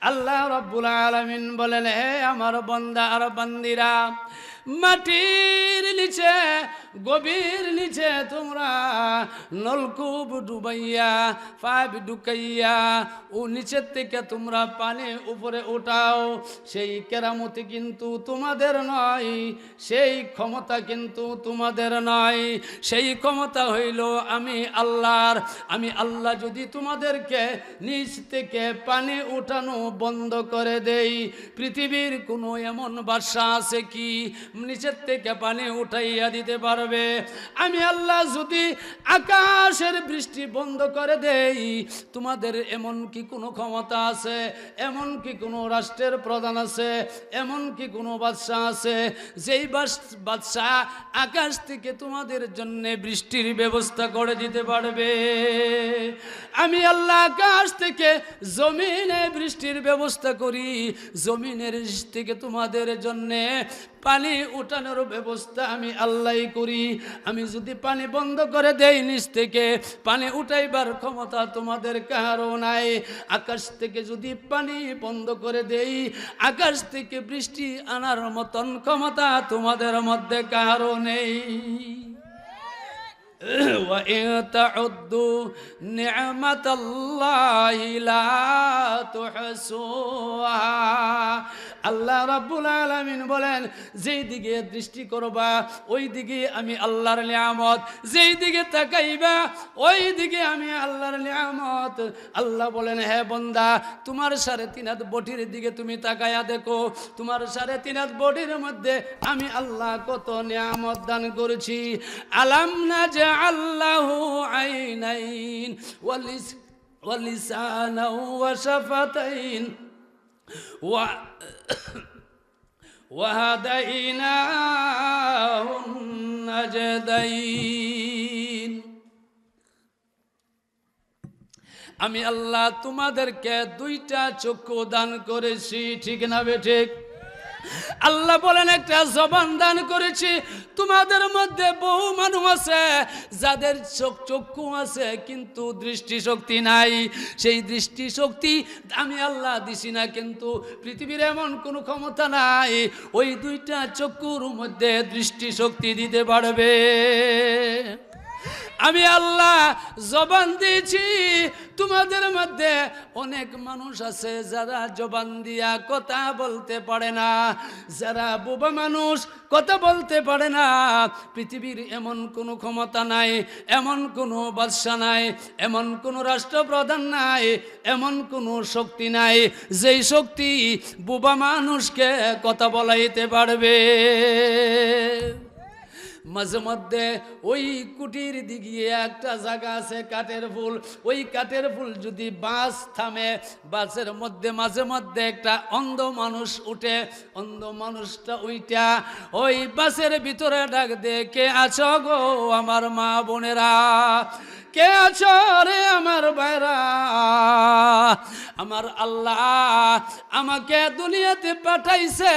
আল্লাহ রাব্বুল আলামিন বলেন, হে আমার বান্দা আর বান্দিরা, মাটির নিচে গভীর নিচে তোমরা নলকূপ ডুবাইয়া পাইপ ঢুকাইয়া ও নিচের থেকে তোমরা পানি উপরে উঠাও, সেই কেরামতি কিন্তু তোমাদের নয়, সেই ক্ষমতা কিন্তু তোমাদের নয়, সেই ক্ষমতা হইল আমি আল্লাহর। আমি আল্লাহ যদি তোমাদেরকে নিচ থেকে পানি উঠানো বন্ধ করে দেই, পৃথিবীর কোনো এমন বাদশা আছে কি নিচের থেকে পানি উঠাইয়া দিতে পারবে? আমি আল্লাহ যদি আকাশের বৃষ্টি বন্ধ করে দেই, তোমাদের এমন কি কোনো ক্ষমতা আছে? এমন কি কোনো রাষ্ট্রের প্রধান আছে? এমন কি কোনো বাদশা আছে যেই বাদশা আকাশ থেকে তোমাদের জন্য বৃষ্টির ব্যবস্থা করে দিতে পারবে? আমি আল্লাহ আকাশ থেকে জমিনে বৃষ্টির ব্যবস্থা করি, জমিনের থেকে তোমাদের জন্য পানি উঠানোর ব্যবস্থা আমি আল্লাহই করি। আমি যদি পানি বন্ধ করে দেই, নিচ থেকে পানি উঠাইবার ক্ষমতা তোমাদের কারও নাই। আকাশ থেকে যদি পানি বন্ধ করে দেই, আকাশ থেকে বৃষ্টি আনার মতন ক্ষমতা তোমাদের মধ্যে কারও নেই। وَإِن تَعُدُّوا نِعْمَةَ اللَّهِ لَا تُحْصُوهَا। আল্লাহ রাব্বুল আলামিন বলেন, যেই দিকে দৃষ্টি করবা ওই দিকে আমি আল্লাহর নিয়ামত, যেই দিকে তাকাইবা ওই দিকে আমি আল্লাহর নিয়ামত। আল্লাহ বলেন, হে বান্দা, তোমার 3.5 হাত বডির দিকে তুমি তাকায়া দেখো, তোমার 3.5 হাত বডির মধ্যে আমি আল্লাহ কত নিয়ামত দান করেছি। আলাম নাজআল্লাহু আইনাইন ওয়ালিসানাও ওয়া শাফাতাইন وهديناه النجدين। আমি আল্লাহ তোমাদেরকে 2টা চক্ষু দান করেছি, ঠিক না বেঠিক? আল্লাহ বলেন, একটা জবান দান করেছি। তোমাদের মধ্যে বহু মানুষ আছে যাদের চক্ষু আছে কিন্তু দৃষ্টিশক্তি নাই। সেই দৃষ্টিশক্তি আমি আল্লাহ দিছি না, কিন্তু পৃথিবীর এমন কোনো ক্ষমতা নাই ওই 2টা চক্ষুর মধ্যে দৃষ্টিশক্তি দিতে পারবে। আমি আল্লাহ জবান দিয়েছি। তোমাদের মধ্যে অনেক মানুষ আছে যারা জবান দিয়া কথা বলতে পারে না, যারা বোবা মানুষ, কথা বলতে পারে না। পৃথিবীর এমন কোনো ক্ষমতা নাই, এমন কোনো বাদশা নাই, এমন কোনো রাষ্ট্রপ্রধান নাই, এমন কোনো শক্তি নাই যেই শক্তি বোবা মানুষকে কথা বলাইতে পারবে। মাঝে মধ্যে ওই কুটির দিকে একটা জায়গা আছে কাঠের ফুল, ওই কাঠের ফুল যদি বাস থামে, বাসের মধ্যে মাঝে মধ্যে একটা অন্ধ মানুষ উঠে, অন্ধ মানুষটা ওইটা ওই বাসের ভিতরে ডাক দে, কে আছো গো আমার মা বোনেরা, কে আছো রে আমার ভাইরা? আমার আল্লাহ আমাকে দুনিয়াতে পাঠাইছে,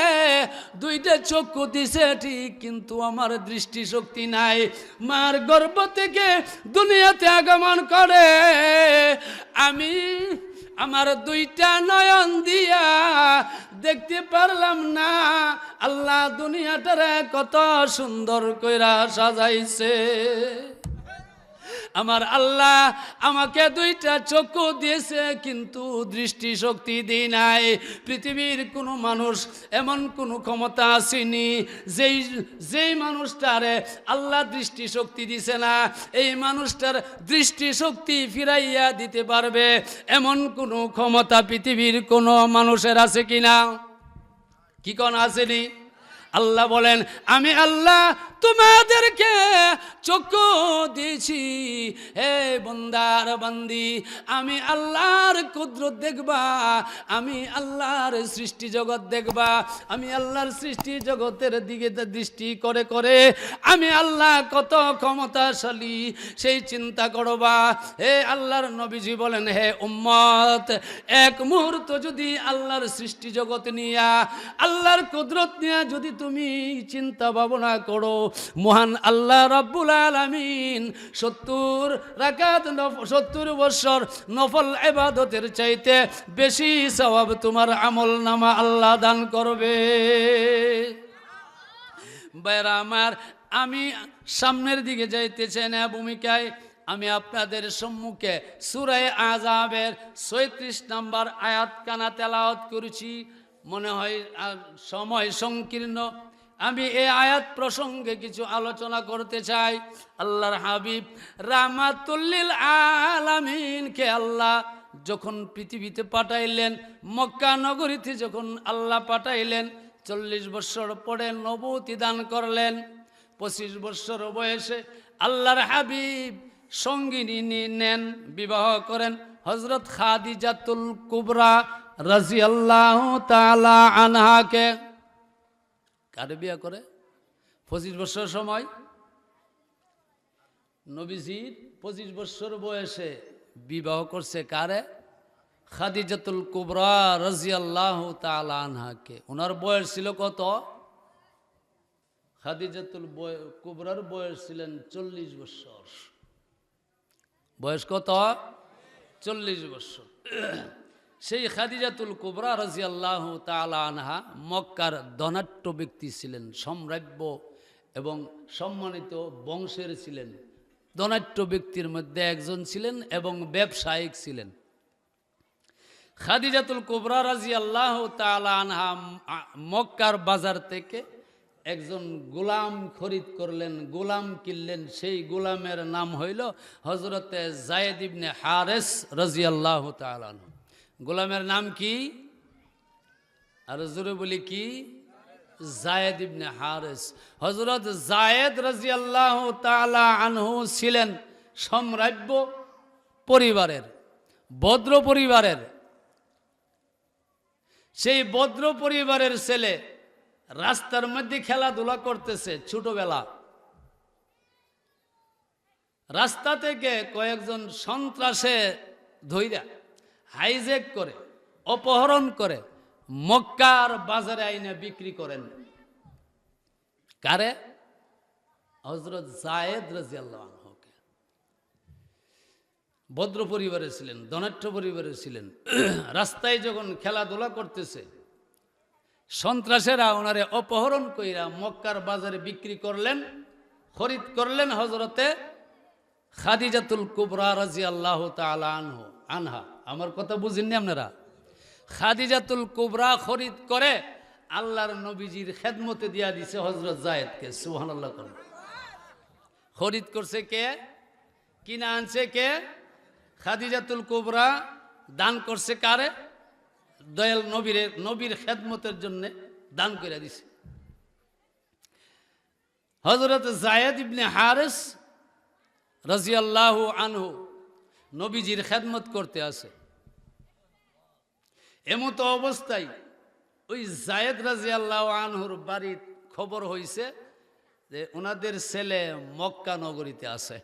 2টা চক্ষু দিছে ঠিক, কিন্তু আমার দৃষ্টিশক্তি নাই। মার গর্ভ থেকে দুনিয়াতে আগমন করে আমি আমার 2টা নয়ন দিয়া দেখতে পারলাম না। আল্লাহ দুনিয়াটারে কত সুন্দর কইরা সাজাইছে। আমার আল্লাহ আমাকে 2টা চক্ষু দিয়েছে কিন্তু দৃষ্টিশক্তি দিই নাই। পৃথিবীর কোনো মানুষ এমন কোনো ক্ষমতা আসেনি যেই মানুষটারে আল্লাহ দৃষ্টিশক্তি দিছে না, এই মানুষটার দৃষ্টিশক্তি ফিরাইয়া দিতে পারবে এমন কোনো ক্ষমতা পৃথিবীর কোনো মানুষের আছে কিনা? কি কোন আসেনি? আল্লাহ বলেন, আমি আল্লাহ তোমাদেরকে চক্ষু দিয়েছি। হে বান্দার বান্দি, আমি আল্লাহর কুদরত দেখবা, আমি আল্লাহর সৃষ্টি জগৎ দেখবা। আমি আল্লাহর সৃষ্টি জগতের দিকে দৃষ্টি করে করে আমি আল্লাহ কত ক্ষমতাশালী সেই চিন্তা করবা। হে আল্লাহর নবীজি বলেন, হে উম্মত, এক মুহূর্ত যদি আল্লাহর সৃষ্টি জগৎ নিয়া, আল্লাহর কুদরত নিয়া যদি তুমি চিন্তা ভাবনা করো, মহান আল্লাহ রাব্বুল আলামিন 70 রাকাত 70 বছর নফল ইবাদতের চাইতে বেশি সওয়াব তোমার আমলনামা আল্লাহ দান করবে। ভাইরা আমার, আমি সামনের দিকে যাইতেছি না ভূমিকায় আমি আপনাদের সম্মুখে সূরা আযাবের 36 নম্বর আয়াত কানা তেলাওয়াত করেছি। মনে হয় সময় সংকীর্ণ, আমি এই আয়াত প্রসঙ্গে কিছু আলোচনা করতে চাই। আল্লাহর হাবিব রাহমাতুল লিল আলামিনকে আল্লাহ যখন পৃথিবীতে পাঠাইলেন, মক্কা নগরীতে যখন আল্লাহ পাঠাইলেন, 40 বছর পরে নবুয়তি দান করলেন। 25 বছর বয়সে আল্লাহর হাবিব সঙ্গিনী নেন, বিবাহ করেন হযরত খাদিজাতুল কুবরা রাদিয়াল্লাহু তাআলা আনহাকে। কারে বিয়ে করে? 25 বছর সময় নবীজির 25 বছর বয়সে বিবাহ করছে কারে? খাদিজাতুল কুবরা রাদিয়াল্লাহু তাআলা আনহাকে। ওনার বয়স ছিল কত? খাদিজাতুল কুবরার বয়স ছিলেন 40 বছর। বয়স কত? 40 বছর। সেই খাদিজাতুল কুবরা রাদিয়াল্লাহু তাআলা আনহা মক্কার ধনাঢ্য ব্যক্তি ছিলেন, সম্রাজ্য এবং সম্মানিত বংশের ছিলেন, ধনাঢ্য ব্যক্তির মধ্যে একজন ছিলেন এবং ব্যবসায়িক ছিলেন। খাদিজাতুল কুবরা রাদিয়াল্লাহু তাআলা আনহা মক্কার বাজার থেকে একজন গোলাম খরিদ করলেন, গোলাম কিনলেন। সেই গোলামের নাম হইল হযরতে যায়েদ ইবনে হারেস রাদিয়াল্লাহু তাআলা আনহু। গোলামের নাম কি? আর জোরে বলি কি? যায়েদ ইবনে হারেস। হযরত যায়েদ রাদিয়াল্লাহু তাআলা আনহু ছিলেন সম্রাজ্য পরিবারের, বদ্র পরিবারের। সেই বদ্র পরিবারের ছেলে রাস্তার মধ্যে খেলাধুলা করতেছে ছোটবেলা। রাস্তা থেকে কয়েকজন সন্ত্রাসে ধইরা হাইজ্যাক করে, অপহরণ করে মক্কার বাজারে আইনে বিক্রি করেন। কারে? হযরত যায়েদ রাদিয়াল্লাহু আনহুকে। ভদ্র পরিবারে ছিলেন, ধনাঢ্য পরিবারে ছিলেন। রাস্তায় যখন খেলাধুলা করতেছে, সন্ত্রাসেরা ওনারে অপহরণ কইরা মক্কার বাজারে বিক্রি করলেন, খরিদ করলেন হযরতে খাদিজাতুল কুবরা রাদিয়াল্লাহু তাআলা আনহা। আমার কথা বুঝেননি আপনারা? খাদিজাতুল কুবরা খরিদ করে আল্লাহর নবীজির খেদমতে দিয়া দিছে হযরত যায়েদকে। সুবহানাল্লাহ। খরিদ করছে কে? কিনা আনছে কে? খাদিজাতুল কুবরা দান করছে কারে? দয়াল নবীর খেদমতের জন্য দান করে দিছে। হযরত যায়েদ ইবনে হারেস রাদিয়াল্লাহু আনহু নবীজির খেদমত করতে আসে। এমতো অবস্থায় ওই যায়েদ রাদিয়াল্লাহু আনহুর বাড়ির খবর হইছে যে ওনাদের ছেলে মক্কা নগরীতে আছে।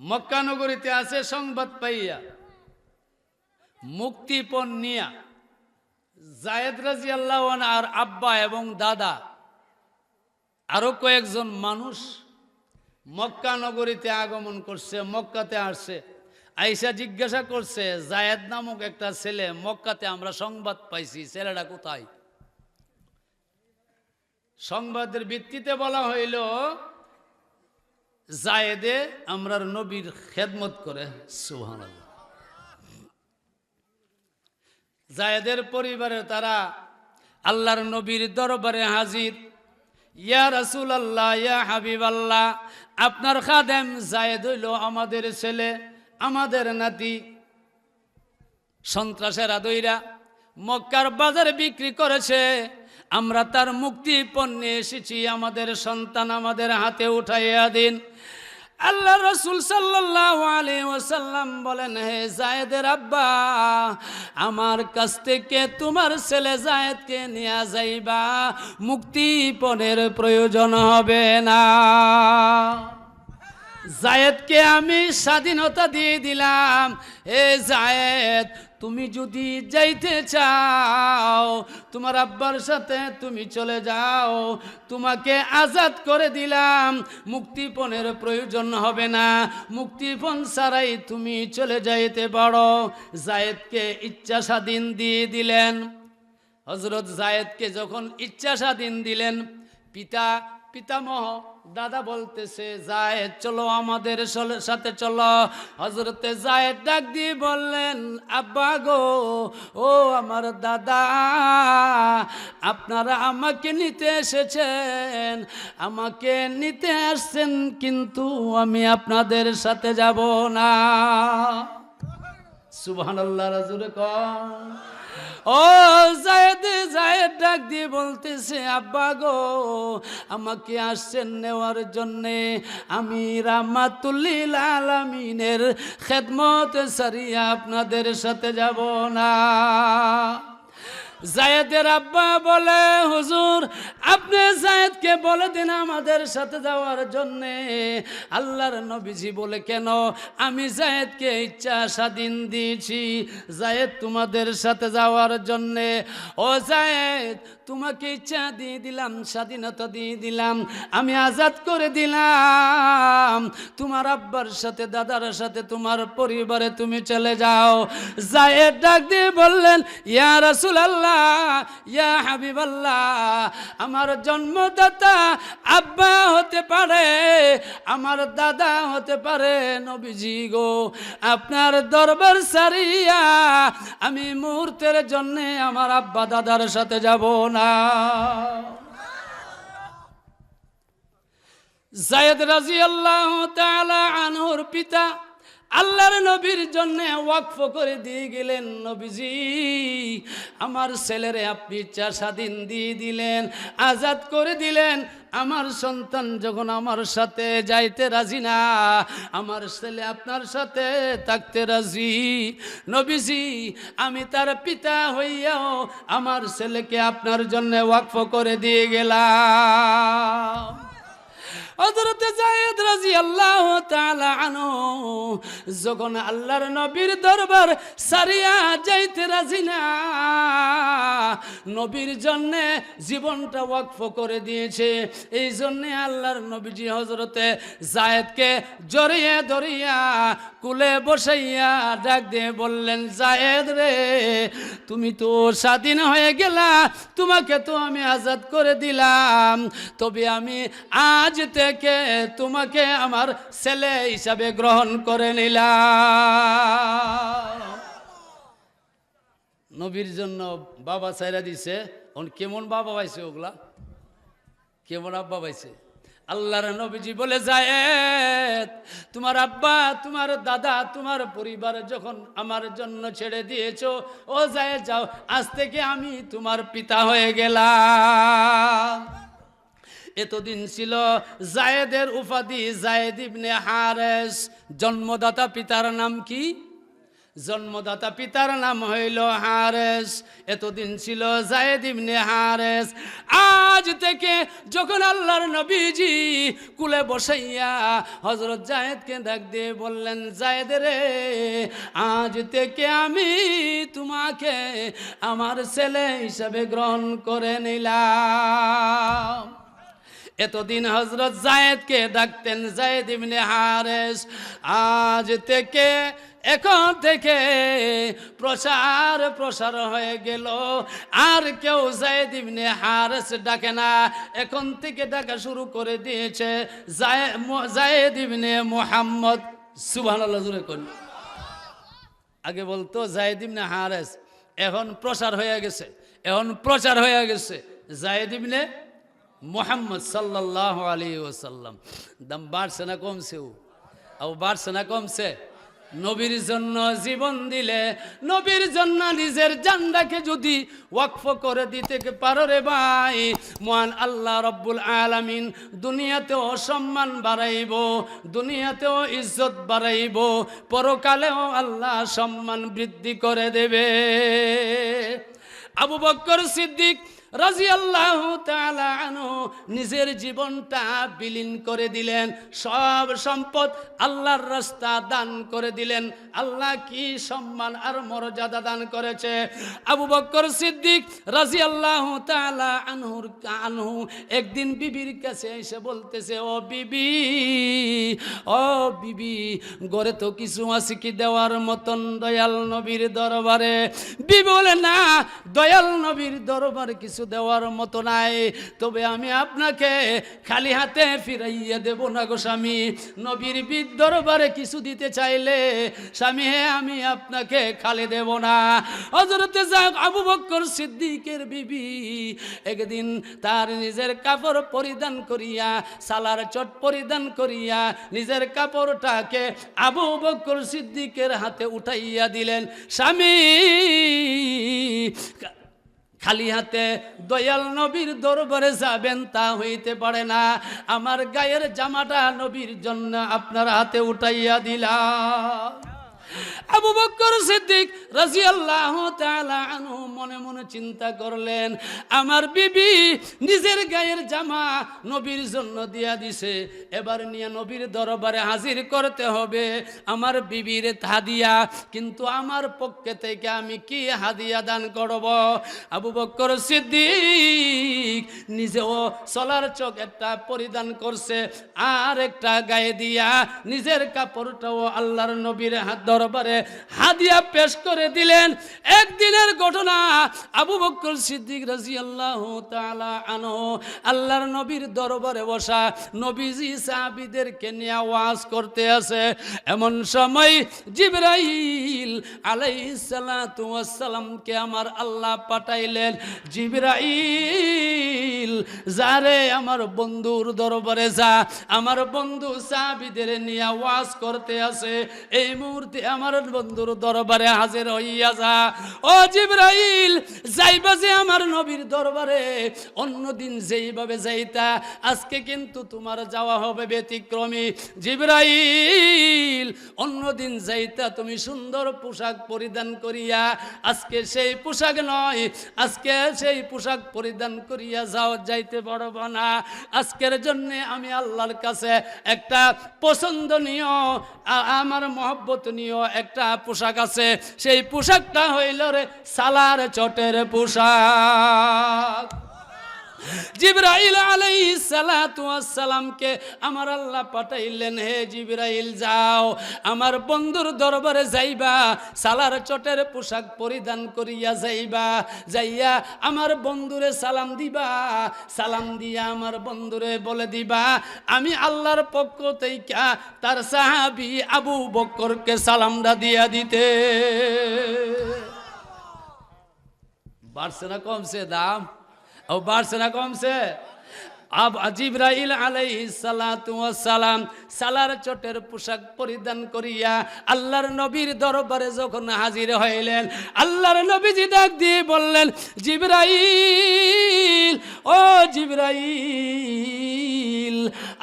মক্কা নগরীতে আছে সংবাদ পাইয়া মুক্তিপণ নিয়া যায়েদ রাদিয়াল্লাহু আনহু আর আব্বা এবং দাদা আরো কয়েকজন মানুষ মক্কা নগরীতে আগমন করছে, মক্কাতে আসছে। আইসা জিজ্ঞাসা করছে, যায়েদ নামক একটা ছেলে মক্কাতে আমরা সংবাদ পাইছি, ছেলেটা কোথায়? সংবাদের ভিত্তিতে বলা হইল যায়েদে আমরার নবীর খেদমত করে। সুবহানাল্লাহ। যায়েদের পরিবারের তারা আল্লাহর নবীর দরবারে হাজির। ইয়া রাসূলুল্লাহ, ইয়া হাবিবাল্লাহ, আপনার খাদেম যায়েদ হইল আমাদের ছেলে, আমাদের নাতি। সন্ত্রাসেরা দইরা মক্কার বাজারে বিক্রি করেছে, আমরা তার মুক্তি পণ্যে এসেছি, আমাদের সন্তান আমাদের হাতে উঠাইয়া দিন। আল্লাহ রাসূল সাল্লাল্লাহু আলাইহি ওয়াসাল্লাম বলেন, হে যায়েদের আব্বা, আমার কাছ থেকে তোমার ছেলে যায়েদকে নিয়ে যাইবা, মুক্তিপণের প্রয়োজন হবে না। যায়েদকে আমি স্বাধীনতা দিয়ে দিলাম। হে যায়েদ, তুমি যদি যাইতে চাও তোমার আব্বার সাথে তুমি চলে যাও, তোমাকে আজাদ করে দিলাম, মুক্তিপণের প্রয়োজন হবে না, মুক্তিপণ ছাড়াই তুমি চলে যাইতে পারো। জায়েদকে ইচ্ছা স্বাধীন দিয়ে দিলেন। হযরত জায়েদকে যখন ইচ্ছা স্বাধীন দিলেন, পিতামহ দাদা বলতেছে জায়েদ চলো আমাদের সাথে চলো। হযরতে জায়েদ ডাক দিয়ে বললেন আব্বা গো, ও আমার দাদা, আপনারা আমাকে নিতে এসেছেন, আমাকে নিতে আসছেন, কিন্তু আমি আপনাদের সাথে যাব না। সুবহানাল্লাহ। রাজুরে কন ও জায়েদ ডাক দিয়ে বলতেছে আব্বা গো, আমাকে আসছেন নেওয়ার জন্যে, আমি রাহমাতুল লিল আলামিনের খেদমত সারিয়া আপনাদের সাথে যাব না। জায়েদের আব্বা বলে হুজুর আপনি জায়েদকে বলে দিন আমাদের সাথে যাওয়ার জন্যে। আল্লাহর নবীজি বলে কেন? আমি জায়েদকে ইচ্ছা স্বাধীন দিয়েছি জায়েদ তোমাদের সাথে যাওয়ার জন্যে। ও জায়েদ তোমাকে ইচ্ছা দিয়ে দিলাম, স্বাধীনতা দিয়ে দিলাম, আমি আজাদ করে দিলাম, তোমার আব্বার সাথে দাদার সাথে তোমার পরিবারে তুমি চলে যাও। জায়েদ ডাক দিয়ে বললেন ইয়া রাসূলুল্লাহ, ইয়া হাবিবাল্লাহ, আমার জন্মদাতা আব্বা হতে পারে, আমার দাদা হতে পারে, নবীজি গো আপনার দরবার সারিয়া আমি মুহূর্তের জন্য আমার আব্বা দাদার সাথে যাব না। জায়েদ রাদিয়াল্লাহু তাআলা আনহুর পিতা আল্লাহর নবীর জন্য ওয়াকফ করে দিয়ে গেলেন, নবীজি আমার ছেলেরে আপনি ইচ্ছা স্বাধীন দিয়ে দিলেন, আজাদ করে দিলেন, আমার সন্তান যখন আমার সাথে যাইতে রাজি না, আমার ছেলে আপনার সাথে থাকতে রাজি, নবীজি আমি তার পিতা হইয়াও আমার ছেলেকে আপনার জন্য ওয়াকফ করে দিয়ে গেলাম। হযরত জায়েদ রাদিয়াল্লাহু তাআলা আনহু যখন আল্লাহর নবীর দরবার সারিয়া যাইতে রাজি না, নবীর জন্য জীবনটা ওয়াকফ করে দিয়েছে, এই জন্য আল্লাহর নবীজি হযরতে জায়েদকে জড়িয়ে ধরিয়া কুলে বসাইয়া ডাক দিয়ে বললেন জায়েদ রে, তুমি তো স্বাধীন হয়ে গেলা, তোমাকে তো আমি আজাদ করে দিলাম, তবে আমি আজ থেকে তোমাকে আমার ছেলে হিসাবে গ্রহণ করে নিলাম। নবীর জন্য বাবা ছাইরা দিছে, কেমন বাবা পাইছে, ওগুলা কেমন আব্বা পাইছে। আল্লাহর নবীজি বলে জায়েদ তোমার আব্বা তোমার দাদা তোমার পরিবার যখন আমার জন্য ছেড়ে দিয়েছো, ও জায়েদ যাও, আজ থেকে আমি তোমার পিতা হয়ে গেলাম। এতদিন ছিল জায়েদের উপাধি জায়েদ ইবনে হারেস। জন্মদাতা পিতার নাম কি? জন্মদাতা পিতার নাম হইল হারেস। এতদিন ছিল জায়েদ ইবনে হারেস। আজ থেকে যখন আল্লাহর নবীজি কুলে বসাইয়া হযরত জায়েদকে ডাক দিয়ে বললেন জায়েদ রে, আজ থেকে আমি তোমাকে আমার ছেলে হিসাবে গ্রহণ করে নিলাম। এতদিন হযরত জায়েদকে ডাকতেন জায়েদ ইবনে হারেস। আজ থেকে এখন থেকে প্রসার হয়ে গেল, আর কেউ জায়েদ ইবনে হারেস ডাকে না, এখন থেকে ডাকা শুরু করে দিয়েছে জায়েদ ইবনে মুহাম্মদ। সুবহানাল্লাহ জোরে কোন। আগে বলতো জায়েদ ইবনে হারেস, এখন প্রচার হয়ে গেছে জায়েদ ইবনে মুহাম্মদ সাল্লাল্লাহু আলাইহি ওয়াসাল্লাম। দাম বাড়ছে না কমছে? বাড়ছে না কমছে? নবীর জন্য জীবন দিলে, নবীর জন্য নিজের জানটাকে যদি ওয়াকফ করে দিতে পারো রে ভাই, মহান আল্লাহ রব্বুল আলামিন দুনিয়াতেও সম্মান বাড়াইব, দুনিয়াতেও ইজ্জত বাড়াইব, পরকালেও আল্লাহ সম্মান বৃদ্ধি করে দেবে। আবু বকর সিদ্দিক রাদিয়াল্লাহু তাআলা আনহু নিজের জীবনটা বিলীন করে দিলেন, সব সম্পদ আল্লাহর রাস্তা দান করে দিলেন। আল্লাহ কি সম্মান আর মর্যাদা দান করেছে। আবু বকর সিদ্দিক রাদিয়াল্লাহু তাআলা আনহু একদিন বিবির কাছে এসে বলতেছে, ও বিবি, ও বিবি, ঘরে তো কিছু আছে কি দেওয়ার মতন দয়াল নবীর দরবারে? বিবি বলে, না, দয়াল নবীর দরবারে কিছু দেওয়ার মতো নাই, তবে আমি আপনাকে খালি হাতে ফিরাইয়া দেব না গো স্বামী। নবীর দরবারে কিছু দিতে চাইলে স্বামী হে আমি আপনাকে খালি দেব না। হযরতে আবু বকর সিদ্দিকের বিবি একদিন তার নিজের কাপড় পরিধান করিয়া, সালার চট পরিধান করিয়া নিজের কাপড়টাকে আবু বকর সিদ্দিকের হাতে উঠাইয়া দিলেন। স্বামী খালি হাতে দয়াল নবীর দরবারে যাবেন তা হইতে পারে না, আমার গায়ের জামাটা নবীর জন্য আপনার হাতে উঠাইয়া দিলাম। আবু বকর সিদ্দিক রাদিয়াল্লাহু তাআলা আনহু মনে মনে চিন্তা করলেন, আমার বিবি নিজের গায়ের জামা নবীর জন্য দিয়া দিছে, এবার নিয়ে নবীর দরবারে হাজির করতে হবে আমার বিবির হাদিয়া, কিন্তু আমার পক্ষে থেকে আমি কি হাদিয়া দান করব? আবু বকর সিদ্দিক নিজেও সলার চোখ একটা পরিধান করছে, আর একটা গায়ে দিয়া নিজের কাপড়টাও আল্লাহর নবীর দরবারে হাদিয়া পেশ করে দিলেন। একদিনের ঘটনা, আবু বকর সিদ্দিক রাদিয়াল্লাহু তাআলা আনহু আল্লাহর নবীর দরবারে বসা, নবীজি সাহাবীদেরকে নিয়ে ওয়াজ করতে আছে। এমন সময় জিবরাইল আলাইহিস সালাতু ওয়াস সালামকে আমার আল্লাহ পাঠাইলেন। জিবরাইল, যারে আমার বন্ধুর দরবারে যা, আমার বন্ধু সাহাবীদের নিয়ে ওয়াজ করতে আছে, এই মুহূর্তে আমার বন্ধুর দরবারে হাজির হইয়া যা। ও জিবরাইল, যাইবা যে আমার নবীর দরবারে, অন্যদিন যেইভাবে যাইতা, আজকে কিন্তু তোমার যাওয়া হবে ব্যতিক্রমী। জিবরাইল, অন্যদিন যাইতা তুমি সুন্দর পোশাক পরিধান করিয়া, আজকে সেই পোশাক নয়, আজকে সেই পোশাক পরিধান করিয়া যাইতে পারব না। আজকের জন্য আমি আল্লাহর কাছে একটা পছন্দনীয়, আমার মহব্বতনীয় একটা পোশাক আছে, সেই পোশাকটা হইল রে সালার চটের পোশাক। জিবরাইল আলাইহিস সালাতু ওয়াস সালামকে আমার আল্লাহ পাঠাইলেন, হে জিবরাইল, যাও আমার বন্ধুর দরবারে যাইবা, সালার চটের পোশাক পরিধান করিয়া যাইবা, যাইয়া আমার বন্ধুরে সালাম দিবা, সালাম দিয়া আমার বন্ধুরে বলে দিবা আমি আল্লাহর পক্ষ থেকে তার সাহাবী আবু বকরকে সালামটা দিয়া দিতে। বাড়ছে না কমছে দাম? ও বাড়ছে না কমছে? জিবরাইল আলাইহিস সালাতু ওয়াস সালাম সালার চটের পোশাক পরিধান করিয়া আল্লাহর নবীর দরবারে যখন হাজির হইলেন, আল্লাহর নবীজি ডাক দিয়ে বললেন, জিবরাইল, ও জিবরাইল,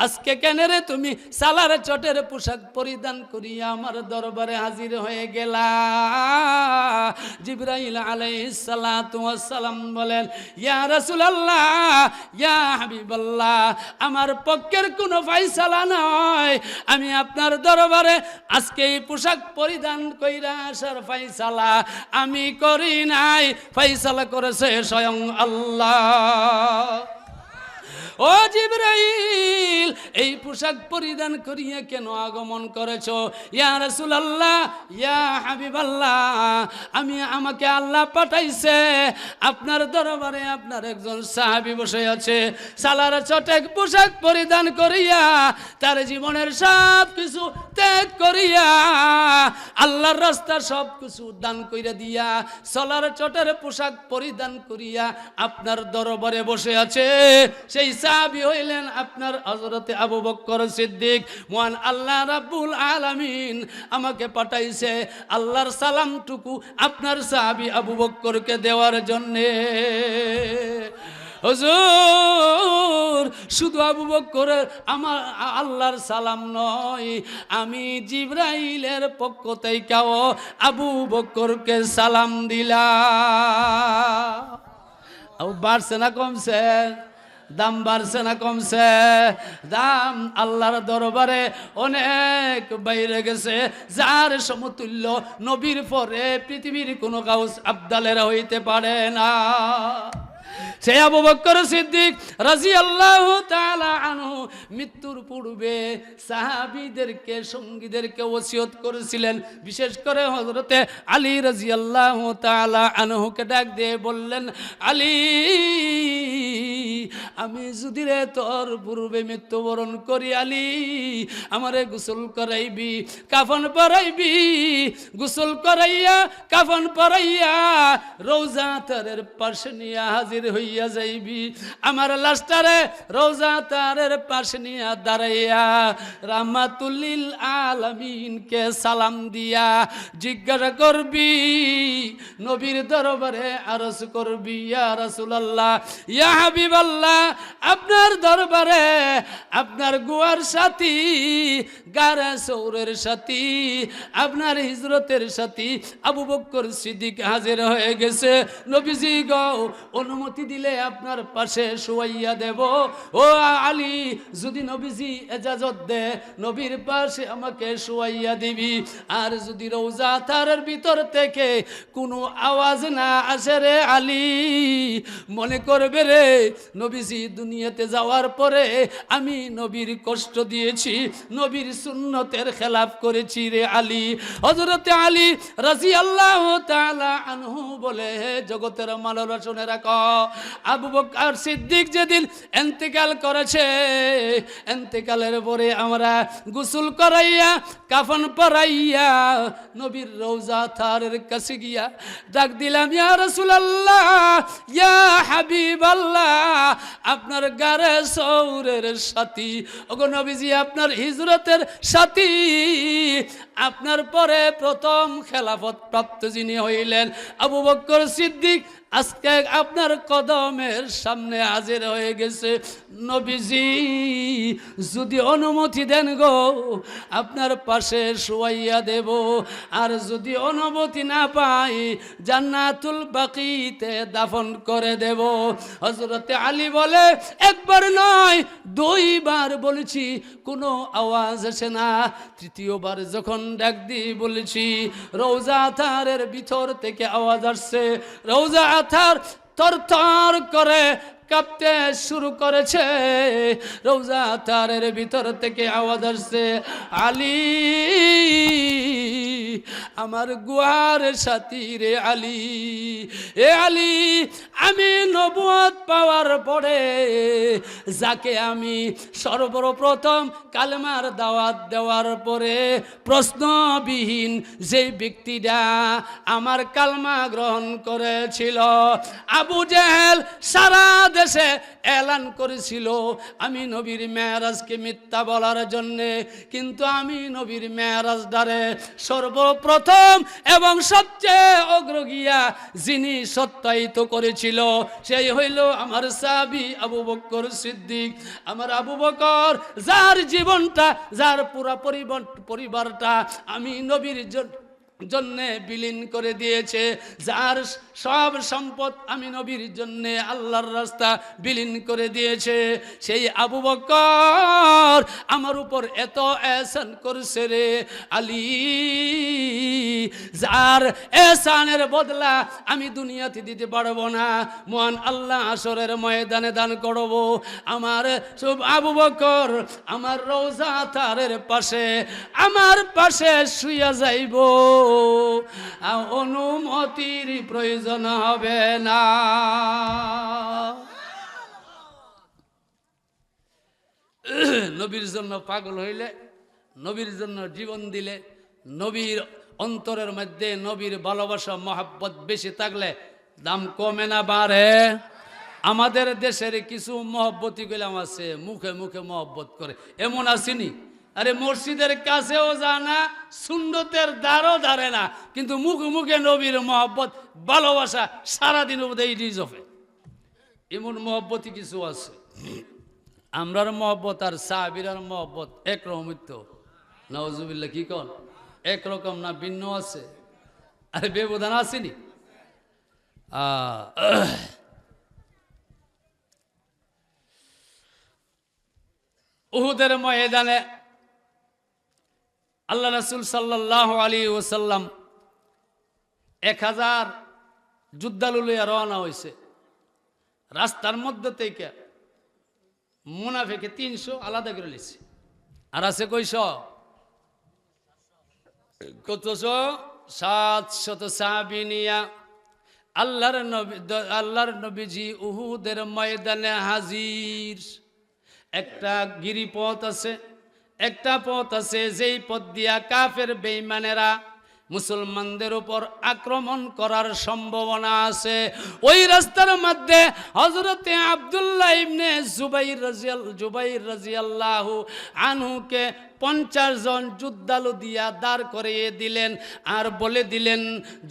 আজকে কেন রে তুমি সালার চটের পোশাক পরিধান করিয়া আমার দরবারে হাজির হয়ে গেলা? জিবরাইল আলাইহিস সালাতু ওয়াস সালাম বলেন, ইয়া রাসূলুল্লাহ, ইয়া হাবিবাল্লাহ, আমার পক্ষের কোনো ফয়সালা নয়, আমি আপনার দরবারে আজকে এই পোশাক পরিধান কইরা আসার ফয়সালা আমি করি নাই, ফয়সালা করেছে স্বয়ং আল্লাহ। ও জিবরাইল, এই পোশাক পরিধান করিয়া কেন আগমন করেছো? ইয়া রাসূলুল্লাহ, ইয়া হাবিবাল্লাহ, আমাকে আল্লাহ পাঠাইছে আপনার দরবারে আপনার একজন সাহাবী বসে আছে, সালার চটেক পোশাক পরিধান করিয়া তার জীবনের সব কিছু ত্যাগ করিয়া আল্লাহর রাস্তা সব কিছু দান কইরা দিয়া সালার চটের পোশাক পরিধান করিয়া আপনার দরবারে বসে আছে। সেই সাহাবী হইলেন আপনার হযরতে আবু বকর সিদ্দিক। মহান আল্লাহ রাব্বুল আলামিন আমাকে পাঠাইছে আল্লাহর সালামটুকু আপনার সাহাবী আবু বকরকে দেওয়ার জন্যে। হুজুর, শুধু আবু বকরের আমার আল্লাহর সালাম নয়, আমি জিবরাইলের পক্ষ থেকেও আবু বকরকে সালাম দিলাম। বাড়ছে না কমছে? দাম বাড়ছে না কমছে? দাম আল্লাহর দরবারে অনেক বাইরে গেছে, যার সমতুল্য নবীর পরে পৃথিবীর কোনো গাউস আবদালেরা হইতে পারে না। সে আবু বকর সিদ্দিক রাদিয়াল্লাহু তাআলা আনহু মৃত্যুর পূর্বে সাহাবীদেরকে, সঙ্গীদেরকে ওসিয়ত করেছিলেন। বিশেষ করে হযরতে আলী রাদিয়াল্লাহু তাআলা আনহুকে ডাক দিয়ে বললেন, আলী, আমি যদি রে তোর পূর্বে মৃত্যুবরণ করি, আলী আমারে গোসল করাইবি, কাফন পরাইবি, গোসল করাইয়া কাফন পরাইয়া রওজা তারের পাশে নিয়ে হাজির হইয়া যাইবি। আমার লাশটারে রওজা তারের পাশে নিয়ে দাঁড়াইয়া রাহমাতুল লিল আলামিনকে সালাম দিয়া জিজ্ঞাসা করবি, নবীর দরবারে আরজ করবি, ইয়া রাসূলুল্লাহ, ইয়া হাবিবাল্লাহ, আপনার দরবারে আপনার গুয়ার সাথী, গারে সৌরের সাথী, আপনার হিজরতের সাথী আবু বকর সিদ্দিক হাজির হয়ে গেছে। নবীজি গো, অনুমতি দিলে আপনার পাশে শুয়াইয়া দেব। ও আলী, যদি নবীজি এজাজত দে, নবীর পাশে আমাকে শুয়াইয়া দিবি। আর যদি রওজা তারের ভিতর থেকে কোনো আওয়াজ না আসে রে আলী, মনে করবে রে নবীজি দুনিয়াতে যাওয়ার পরে আমি নবীর কষ্ট দিয়েছি, নবীর সুন্নতের খেলাফ করেছি রে আলী। হযরতে আলী রাদিয়াল্লাহু তাআলা আনহু বলে, জগতের মানবরা শুনে রাখো, আবু বকর সিদ্দিক যেদিন ইন্তেকাল করেছে, ইন্তেকালের পরে আমরা গোসল করাইয়া কাফন পরাইয়া নবীর রওজা তারের কাছে গিয়া ডাক দিলাম, ইয়া রাসূলুল্লাহ, ইয়া হাবিবাল্লাহ, আপনার গারে সৌরের সাথী, ওগো নবীজি আপনার হিজরতের সাথী, আপনার পরে প্রথম খেলাফত প্রাপ্ত যিনি হইলেন আবু বকর সিদ্দিক, আজকে আপনার কদমের সামনে হাজির হয়ে গেছে। নবীজি যদি অনুমতি দেন গো, আপনার পাশে শুয়াইয়া দেব। আর যদি অনুমতি না পাই, জান্নাতুল বাকিতে দাফন করে দেব। হযরতে আলী বলে, একবার নয় দুইবার বলেছি, কোনো আওয়াজ আসে না। তৃতীয়বার যখন ডাক দিয়ে বলেছি, রওজা তারের ভিতর থেকে আওয়াজ আসছে। রওজা তার থরথর করে কাঁপতে শুরু করেছে। রওজা তারের ভিতর থেকে আওয়াজ আসছে, আলী, আমার গুয়ার সাথী রে আলী, এ আলী, আমি নবুয়ত পাওয়ার পরে যাকে আমি সর্বপ্রথম কালেমার দাওয়াত দেওয়ার পরে প্রশ্নবিহীন যে ব্যক্তিটা আমার কালমা গ্রহণ করেছিল, আবু জেহেল সারা দেশে এলান করেছিল আমি নবীর মেরাজকে মিথ্যা বলার জন্যে, কিন্তু আমি নবীর মেরাজ দ্বারে সর্বপ্রথম এবং সবচেয়ে অগ্রগিয়া যিনি সত্যায়িত করেছিল, সেই হইল আমার সাহাবী আবু বকর সিদ্দিক। আমার আবু বকর, যার জীবনটা, যার পুরা পরিবারটা আমি নবীর জন্যে বিলীন করে দিয়েছে, যার সব সম্পদ আমি নবীর জন্যে আল্লাহর রাস্তা বিলীন করে দিয়েছে, সেই আবু বকর আমার উপর এত এহসান করছে রে আলী, যার এহসানের বদলা আমি দুনিয়াতে দিতে পারবো না, মহান আল্লাহ আসরের ময়দানে দান করব। আমার সব আবু বকর আমার রওজা তারের পাশে, আমার পাশে শুইয়া যাইব, অনুমতির প্রয়োজন হবে না। নবীর জন্য পাগল হইলে, নবীর জন্য জীবন দিলে, নবীর অন্তরের মধ্যে নবীর ভালোবাসা মহাব্বত বেশি থাকলে দাম কমে না বাড়ে? আমাদের দেশের কিছু মহব্বতী গেলাম আছে, মুখে মুখে মহব্বত করে, এমন আসেনি? আরে মসজিদের কাছেও জানা, সুন্নতের দ্বারও ধারে না, কিন্তু মুখে মুখে নবীর মহব্বত ভালোবাসা সারাদিন বোধহয় জফে। এমন মহব্বতী কিছু আছে। আমরার মহব্বত আর সাহাবীরার মহব্বত একরকম তো? নাউজুবিল্লাহ, কি কন? একরকম না ভিন্ন আছে? আরে ব্যবধান আসেনি? উহুদের ময়দানে আল্লাহ রাসূল সাল্লাল্লাহু আলাইহি ওয়াসাল্লাম 1000 যোদ্ধা লইয়া রওনা হয়েছে। রাস্তার মধ্যে থেকে মুনাফিকে 300 আলাদা করে লিছে, আর আছে কয়শো, কতশো, 700 সাহাবী নিয়া আল্লাহর নবীজি উহুদের ময়দানে হাজির। একটা গিরিপথ আছে, একটা পথ আছে যেই পথ দিয়া কাফের বেঈমানেরা মুসলমানদের উপর আক্রমণ করার সম্ভাবনা আছে। ওই রাস্তার মধ্যে হযরতে আব্দুল্লাহ ইবনে জুবাইর রাদিয়াল্লাহু আনহুকে 50 জন যোদ্ধালু দিয়া দাঁড় করিয়ে দিলেন, আর বলে দিলেন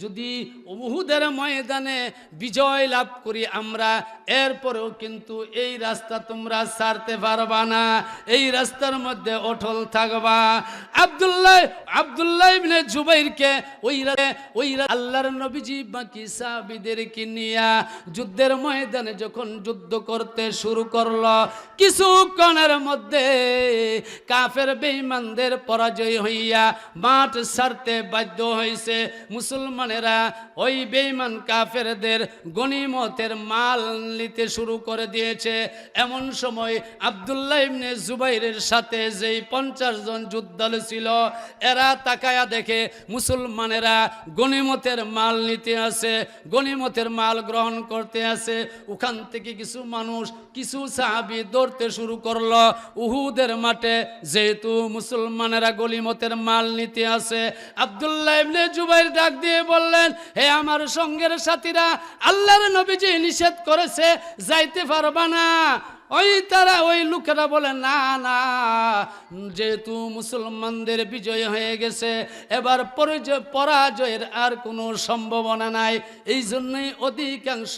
যদি উহুদের ময়দানে বিজয় লাভ করি আমরা, এরপরেও কিন্তু এই রাস্তা তোমরা ছাড়তে পারবা না, এই রাস্তার মধ্যে অটল থাকবা। আব্দুল্লাহ ইবনে জুবাইরকে ওই আল্লাহর নবীজি বাকি সাহাবীদেরকে নিয়া যুদ্ধের ময়দানে যখন যুদ্ধ করতে শুরু করলো, কিছুক্ষণের মধ্যে কাফের বেঈমানদের পরাজয় হইয়া মাঠ ছাড়তে বাধ্য হয়েছে। মুসলমানেরা ওই বেঈমান কাফেরদের গনিমতের মাল নিতে শুরু করে দিয়েছে। এমন সময় আব্দুল্লাহ ইবনে জুবাইরের সাথে যেই 50 জন যোদ্ধা ছিল, এরা তাকায়া দেখে মুসলমানেরা গনিমতের মাল নিতে আসে, গনিমতের মাল গ্রহণ করতে আসে। ওখান থেকে কিছু মানুষ, কিছু সাহাবী দৌড়তে শুরু করলো উহুদের মাঠে, যেহেতু মুসলমানেরা গনিমতের মাল নিতে আসে। আব্দুল্লাহ ইবনে জুবাইর ডাক দিয়ে বললেন, হে আমার সঙ্গের সাথীরা, আল্লাহর নবীজি নিষেধ করেছে, যাইতে পারবা না। ওই লোকেরা বলে না না, যেহেতু মুসলমানদের বিজয় হয়ে গেছে, এবার পরাজয়ের আর কোনো সম্ভাবনা নাই। এই জন্যই অধিকাংশ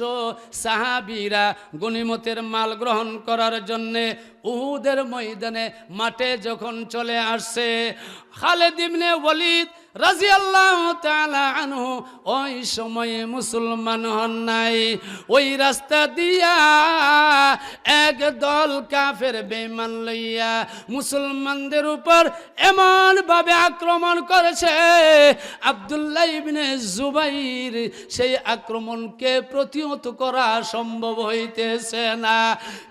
সাহাবীরা গনিমতের মাল গ্রহণ করার জন্যে উহুদের ময়দানে মাঠে যখন চলে আসছে, খালিদ ইবনে ওয়ালিদ রাদিয়াল্লাহু তাআলা আনহু ওই সময়ে মুসলমান হন নাই। ওই রাস্তা দিয়া এক দল কাফের বেঈমান লইয়া মুসলমানদের উপর এমন ভাবে আক্রমণ করেছে, আব্দুল্লাহ ইবনে জুবাইর সেই আক্রমণকে প্রতিহত করা সম্ভব হইতেছে না।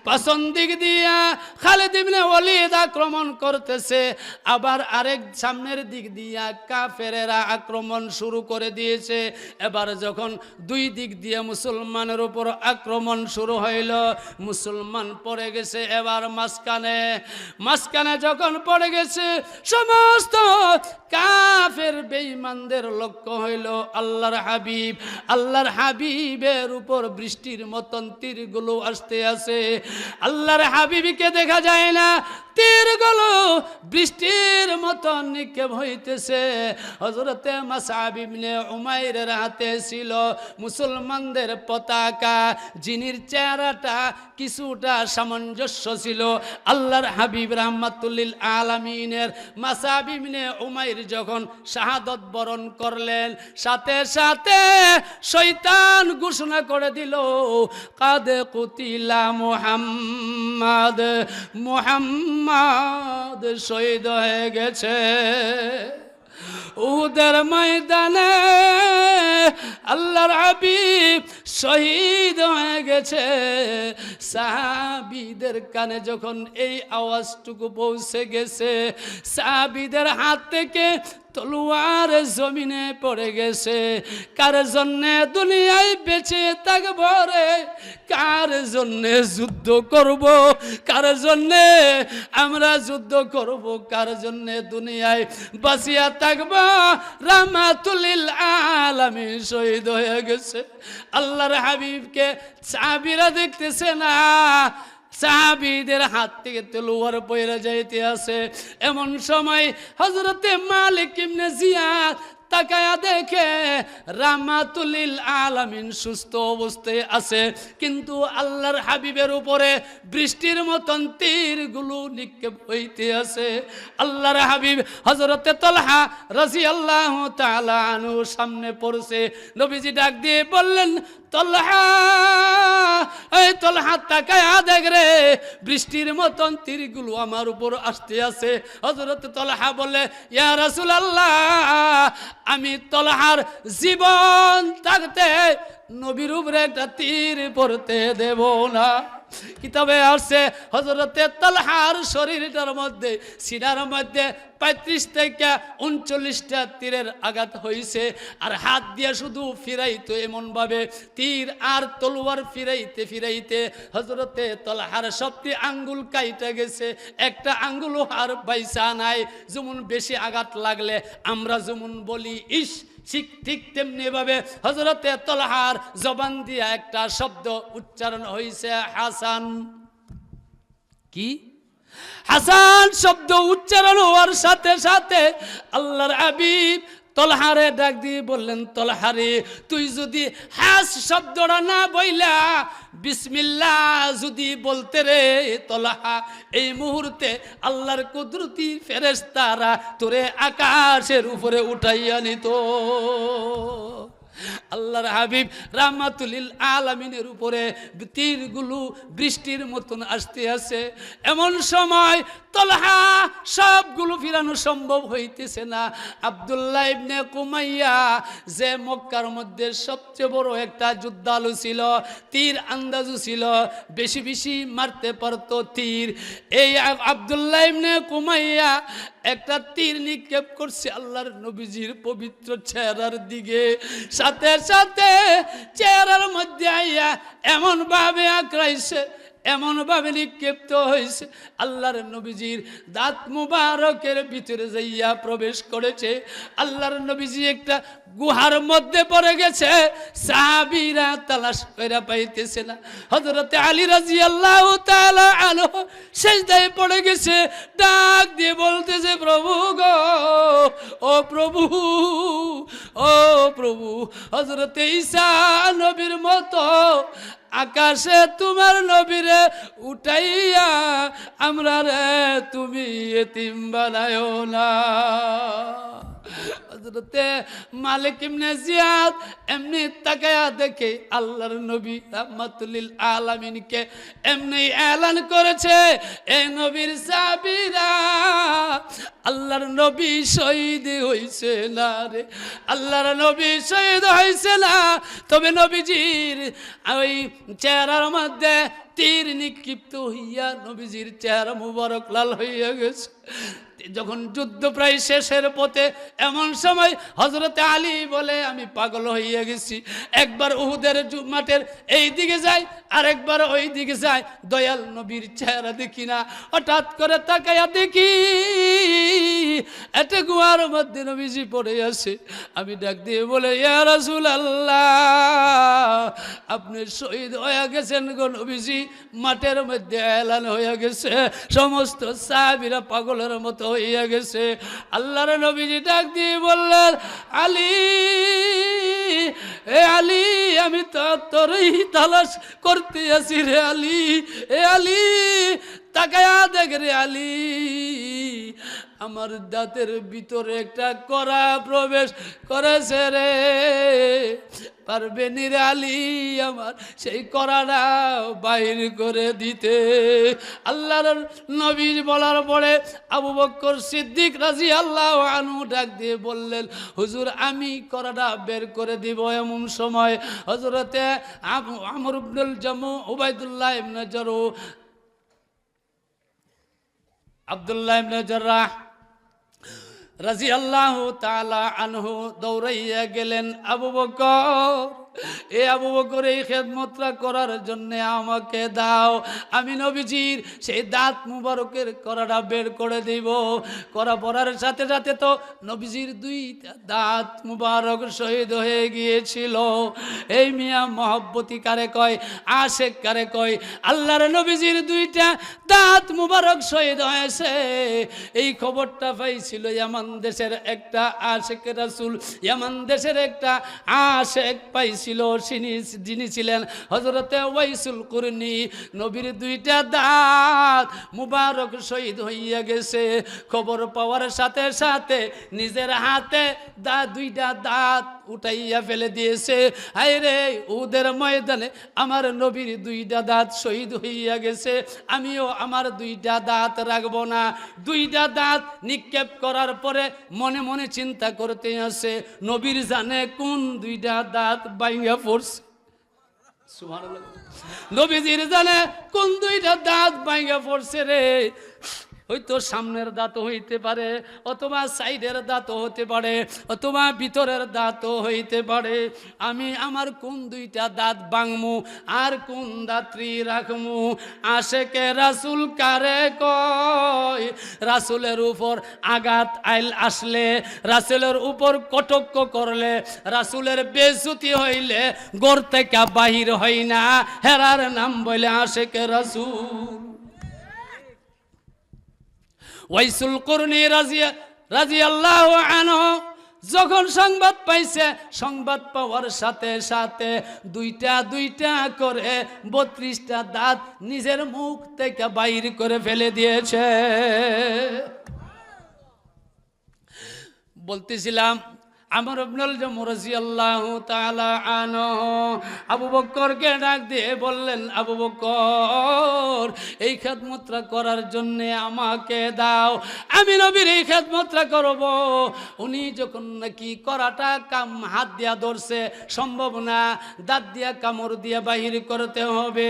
পাছন দিক দিয়া খালিদ ইবনে ওয়ালিদ আক্রমণ করতেছে, আবার আরেক সামনের দিক দিয়া কাফেরেরা আক্রমণ শুরু করে দিয়েছে। এবার যখন দুই দিক দিয়ে মুসলমানের উপর আক্রমণ শুরু হইল, মুসলমান পড়ে গেছে এবার মাঝখানে যখন পড়ে গেছে, সমস্ত কাফের বেঈমানদের লক্ষ্য হইল আল্লাহর হাবিবের উপর বৃষ্টির মতন তীরগুলো আসতে আছে। আল্লাহর হাবিবকে দেখা যায় না, তীরগুলো বৃষ্টির মতন নিক্ষেপ হইতেছে। হযরতে মুসআব ইবনে উমাইরের হাতে ছিল মুসলমানদের পতাকা, যিনির চেহারাটা কিছুটা সামঞ্জস্য ছিল আল্লাহর হাবিব রাহমাতুল্লিল আলামিনের। মুসআব ইবনে উমাইর যখন শাহাদত বরণ করলেন, সাথে সাথে শয়তান ঘোষণা করে দিল, কাদ কুতিলা মুহাম্মদ শহীদ হয়ে গেছে। উহুদের ময়দানে আল্লাহর হাবিব শহীদ হয়ে গেছে। সাহাবীদের কানে যখন এই আওয়াজটুকু পৌঁছে গেছে, সাহাবীদের হাত থেকে তলোয়ার জমিনে পড়ে গেছে। কার জন্যে দুনিয়ায় বেঁচে থাকবো রে, কার জন্যে যুদ্ধ করব, কার জন্যে আমরা যুদ্ধ করব, কার জন্যে দুনিয়ায় বাঁচিয়া থাকব। রাহমাতুল্লিল আলামিন শহীদ হয়ে গেছে। আল্লাহর হাবিবকে সাহাবীরা দেখতেছে না, সাহাবীদের হাত থেকে তলোয়ার পয়রা যাইতে আছে। এমন সময় হযরতে মালিক ইবনে জিয়াদ তাকায়া দেখে রাহমাতুল লিল আলামিন সুস্থ অবস্থায় আছে, কিন্তু আল্লাহর হাবিবের উপরে বৃষ্টির মতন তীরগুলো নিক্ষেপ হইতে আছে। আল্লাহর হাবিব হযরতে তালহা রাদিয়াল্লাহু তাআলা আনহু সামনে পড়ছে। নবীজি ডাক দিয়ে বললেন, তালহা, এই তালহা তাকায়া দেখ রে, বৃষ্টির মতন তীরগুলো আমার উপর আসতে আছে। হযরত তালহা বলে, ইয়া রাসূলুল্লাহ, আমি তালহার জীবন থাকতে নবীর উপরে একটা তীর পড়তে দেব না। কিতাবে আসছে হযরতে তালহার শরীরটার মধ্যে, সিনার মধ্যে 35 থেকে 39টা তীরের আঘাত হয়েছে। আর হাত দিয়ে শুধু ফিরাইতো এমন ভাবে তীর আর তলোয়ার ফিরাইতে ফিরাইতে হযরতে তালহার সবটি আঙ্গুল কাইটা গেছে, একটা আঙ্গুলও আর বাইসা নাই। যেমন বেশি আঘাত লাগলে আমরা যেমন বলি ইস, ঠিক তেমনি ভাবে হযরতে তালহার জবান দিয়ে একটা শব্দ উচ্চারণ হয়েছে, হাসান। কি? হাসান শব্দ উচ্চারণ হওয়ার সাথে সাথে আল্লাহর হাবিব তালহারে ডাক দিয়ে বললেন, তালহারে, তুই যদি হাস শব্দটা না বইলা বিসমিল্লাহ যদি বলতে রে তালহা, এই মুহূর্তে আল্লাহর কুদরতি ফেরেশতারা তোরে আকাশের উপরে উঠাইয়া নিত। আল্লাহর হাবিব রাহমাতুল লিল আলামিনের উপরে তীরগুলো বৃষ্টির মতন আসতে আছে। এমন সময় তালহা সবগুলো ফিরানো সম্ভব হইতেছে না। আব্দুল্লাহ ইবনে কুমাইয়া, যে মক্কার মধ্যে সবচেয়ে বড় একটা যোদ্ধালু ছিল, তীর আন্দাজু ছিল, বেশি বেশি মারতে পারতো তীর, এই আব্দুল্লাহ ইবনে কুমাইয়া একটা তীর নিক্ষেপ করছে আল্লাহর নবীজির পবিত্র চেহারার দিকে। সাথে সাথে চেহারার মধ্যে আইয়া এমন ভাবে আঁকড়াইছে, এমন ভাবে নিক্ষেপ্ত হয়েছে, আল্লাহর নবীজির দাঁত মুবারকের ভিতরে যাইয়া প্রবেশ করেছে। আল্লাহর নবীজি একটা গুহার মধ্যে পড়ে গেছে, সাহাবীরা তালাশ কইরা পাইতেছে না। হযরতে আলী রাদিয়াল্লাহু তাআলা আনহু সিজদায় পড়ে গেছে, ডাক দিয়ে বলতেছে, প্রভু গো, ও প্রভু, ও প্রভু, হযরতে ঈসা নবীর মতো আকাশে তোমার নবীরে উঠাইয়া আমরা রে তুমি এতিম বানায়ো না। হযরতে মালিক ইবনে জিয়াদ এমনি তাকায়া দেখে আল্লাহর নবী রাহমাতুল লিল আলামিনকে এমনি এলান করেছে, এই নবীর সাহাবীরা, আল্লাহর নবী শহীদ হইছে না রে, আল্লাহর নবী শহীদ হইছে না। তবে নবীজির ওই চেহারার মধ্যে তীর নিক্ষিপ্ত হইয়া নবীজির চেহারা মুবারক লাল হইয়া গেছে। যখন যুদ্ধ প্রায় শেষের পথে, এমন সময় হযরতে আলী বলে, আমি পাগল হইয়া গেছি, একবার উহুদের মাঠের এই দিকে যাই আর একবার ওই দিকে যাই, দয়াল নবীর চেহারা দেখি না। হঠাৎ করে তাকায়া দেখি একটা গুহার মধ্যে নবীজি পড়ে আছে। আমি ডাক দিয়ে বলে, ইয়া রাসূলুল্লাহ, আপনি শহীদ হয়ে গেছেন গো নবীজি। মাঠের মধ্যে এলান হয়ে গেছে, সমস্ত সাহাবীরা পাগলের মতো হইয়া গেছে। আল্লাহর নবীজি ডাক দিয়ে বললেন, আলী, এ আলী, আমি তো তোরই তালাশ করতে আছি রে আলী, এ আলী, তাকায়া দেখ রে আলী, আমার দাঁতের ভিতরে একটা কড়া প্রবেশ করেছে রে, পারবে নি রে আলী আমার সেই কড়াটা বাইর করে দিতে? আল্লাহর নবী বলার পরে আবু বকর সিদ্দিক রাদিয়াল্লাহু আনহু ডাক দিয়ে বললেন, হুজুর, আমি কড়াটা বের করে দিব। এমন সময় হযরতে আমর ইবনুল জামু, উবাইদুল্লাহ ইবনে জারু, আব্দুল্লাহ ইবনে জাররাহ রাদিয়াল্লাহু তাআলা আনহু দৌড়াইয়া গেলেন। আবু বকর এ আবু বকর এই খেদমতটা করার জন্য আমাকে দাও, আমি নবীজির সেই দাঁত মুবারকের কড়াটা বের করে দিব। কড়া পড়ার সাথে সাথে তো নবীজির দুইটা দাঁত মুবারক শহীদ হয়ে গিয়েছিল। এই মিয়া মহব্বতী কারে কয়, আশেক কারে কয়, আল্লাহর নবীজির দুইটা দাঁত মুবারক শহীদ হয়েছে। এই খবরটা পাইছিল ইয়ামান দেশের একটা আশেক রাসূল, ইয়ামান দেশের একটা আশেক পাইছিল, যিনি ছিলেন হযরতে ওয়াইসুল কুরনি। নবীর দুইটা দাঁত মুবারক শহীদ হইয়া গেছে। খবর পাওয়ার সাথে সাথে নিজের হাতে দুইটা দাঁত উঠাইয়া ফেলে দিয়েছে। হায় রে, উহুদের ময়দানে আমার নবীর দুইটা দাঁত শহীদ হইয়া গেছে, আমিও আমার দুইটা দাঁত রাখবো না। দুইটা দাঁত নিক্ষেপ করার পরে মনে মনে চিন্তা করতে আছে, নবীর জানে কোন দুইটা দাঁত বাইঙ্গা পড়ছে। সুবহানাল্লাহ। নবীজির জানে কোন দুইটা দাঁত বাইঙ্গা পড়ছে রে। হয়তো সামনের দাঁত হইতে পারে, অথবা সাইডের দাঁত হতে পারে, অথবা ভিতরের দাঁত হইতে পারে। আমি আমার কোন দুইটা দাঁত ভাঙমু আর কোন দাঁতরি রাখমু? আশেকে রাসূল কারে কয়? রাসূলের উপর আঘাত আসলে, রাসূলের উপর কটক্ষ করলে, রাসূলের বেইজ্জতি হইলে ঘর থেকে বাহির হই না, হেরার নাম বলে আশেকে রাসূল। ওয়াইসুল কুরনি রাদিয়াল্লাহু আনহু যখন সংবাদ পাইছে, সংবাদ পাওয়ার সাথে সাথে দুইটা দুইটা করে 32টা দাঁত নিজের মুখ থেকে বাইর করে ফেলে দিয়েছে। বলতেছিলাম আমর ইবনুল জামুহ রাদিয়াল্লাহু তাআলা আনহু আবু বকরকে ডাক দিয়ে বললেন, আবু বকর এই খেদমতটা করার জন্য আমাকে দাও, আমি নবীর এই খেদমতটা করব। উনি যখন নাকি করাটা হাত দিয়া ধরছে, সম্ভব না, দাঁত দিয়া কামড় দিয়া বাহির করতে হবে।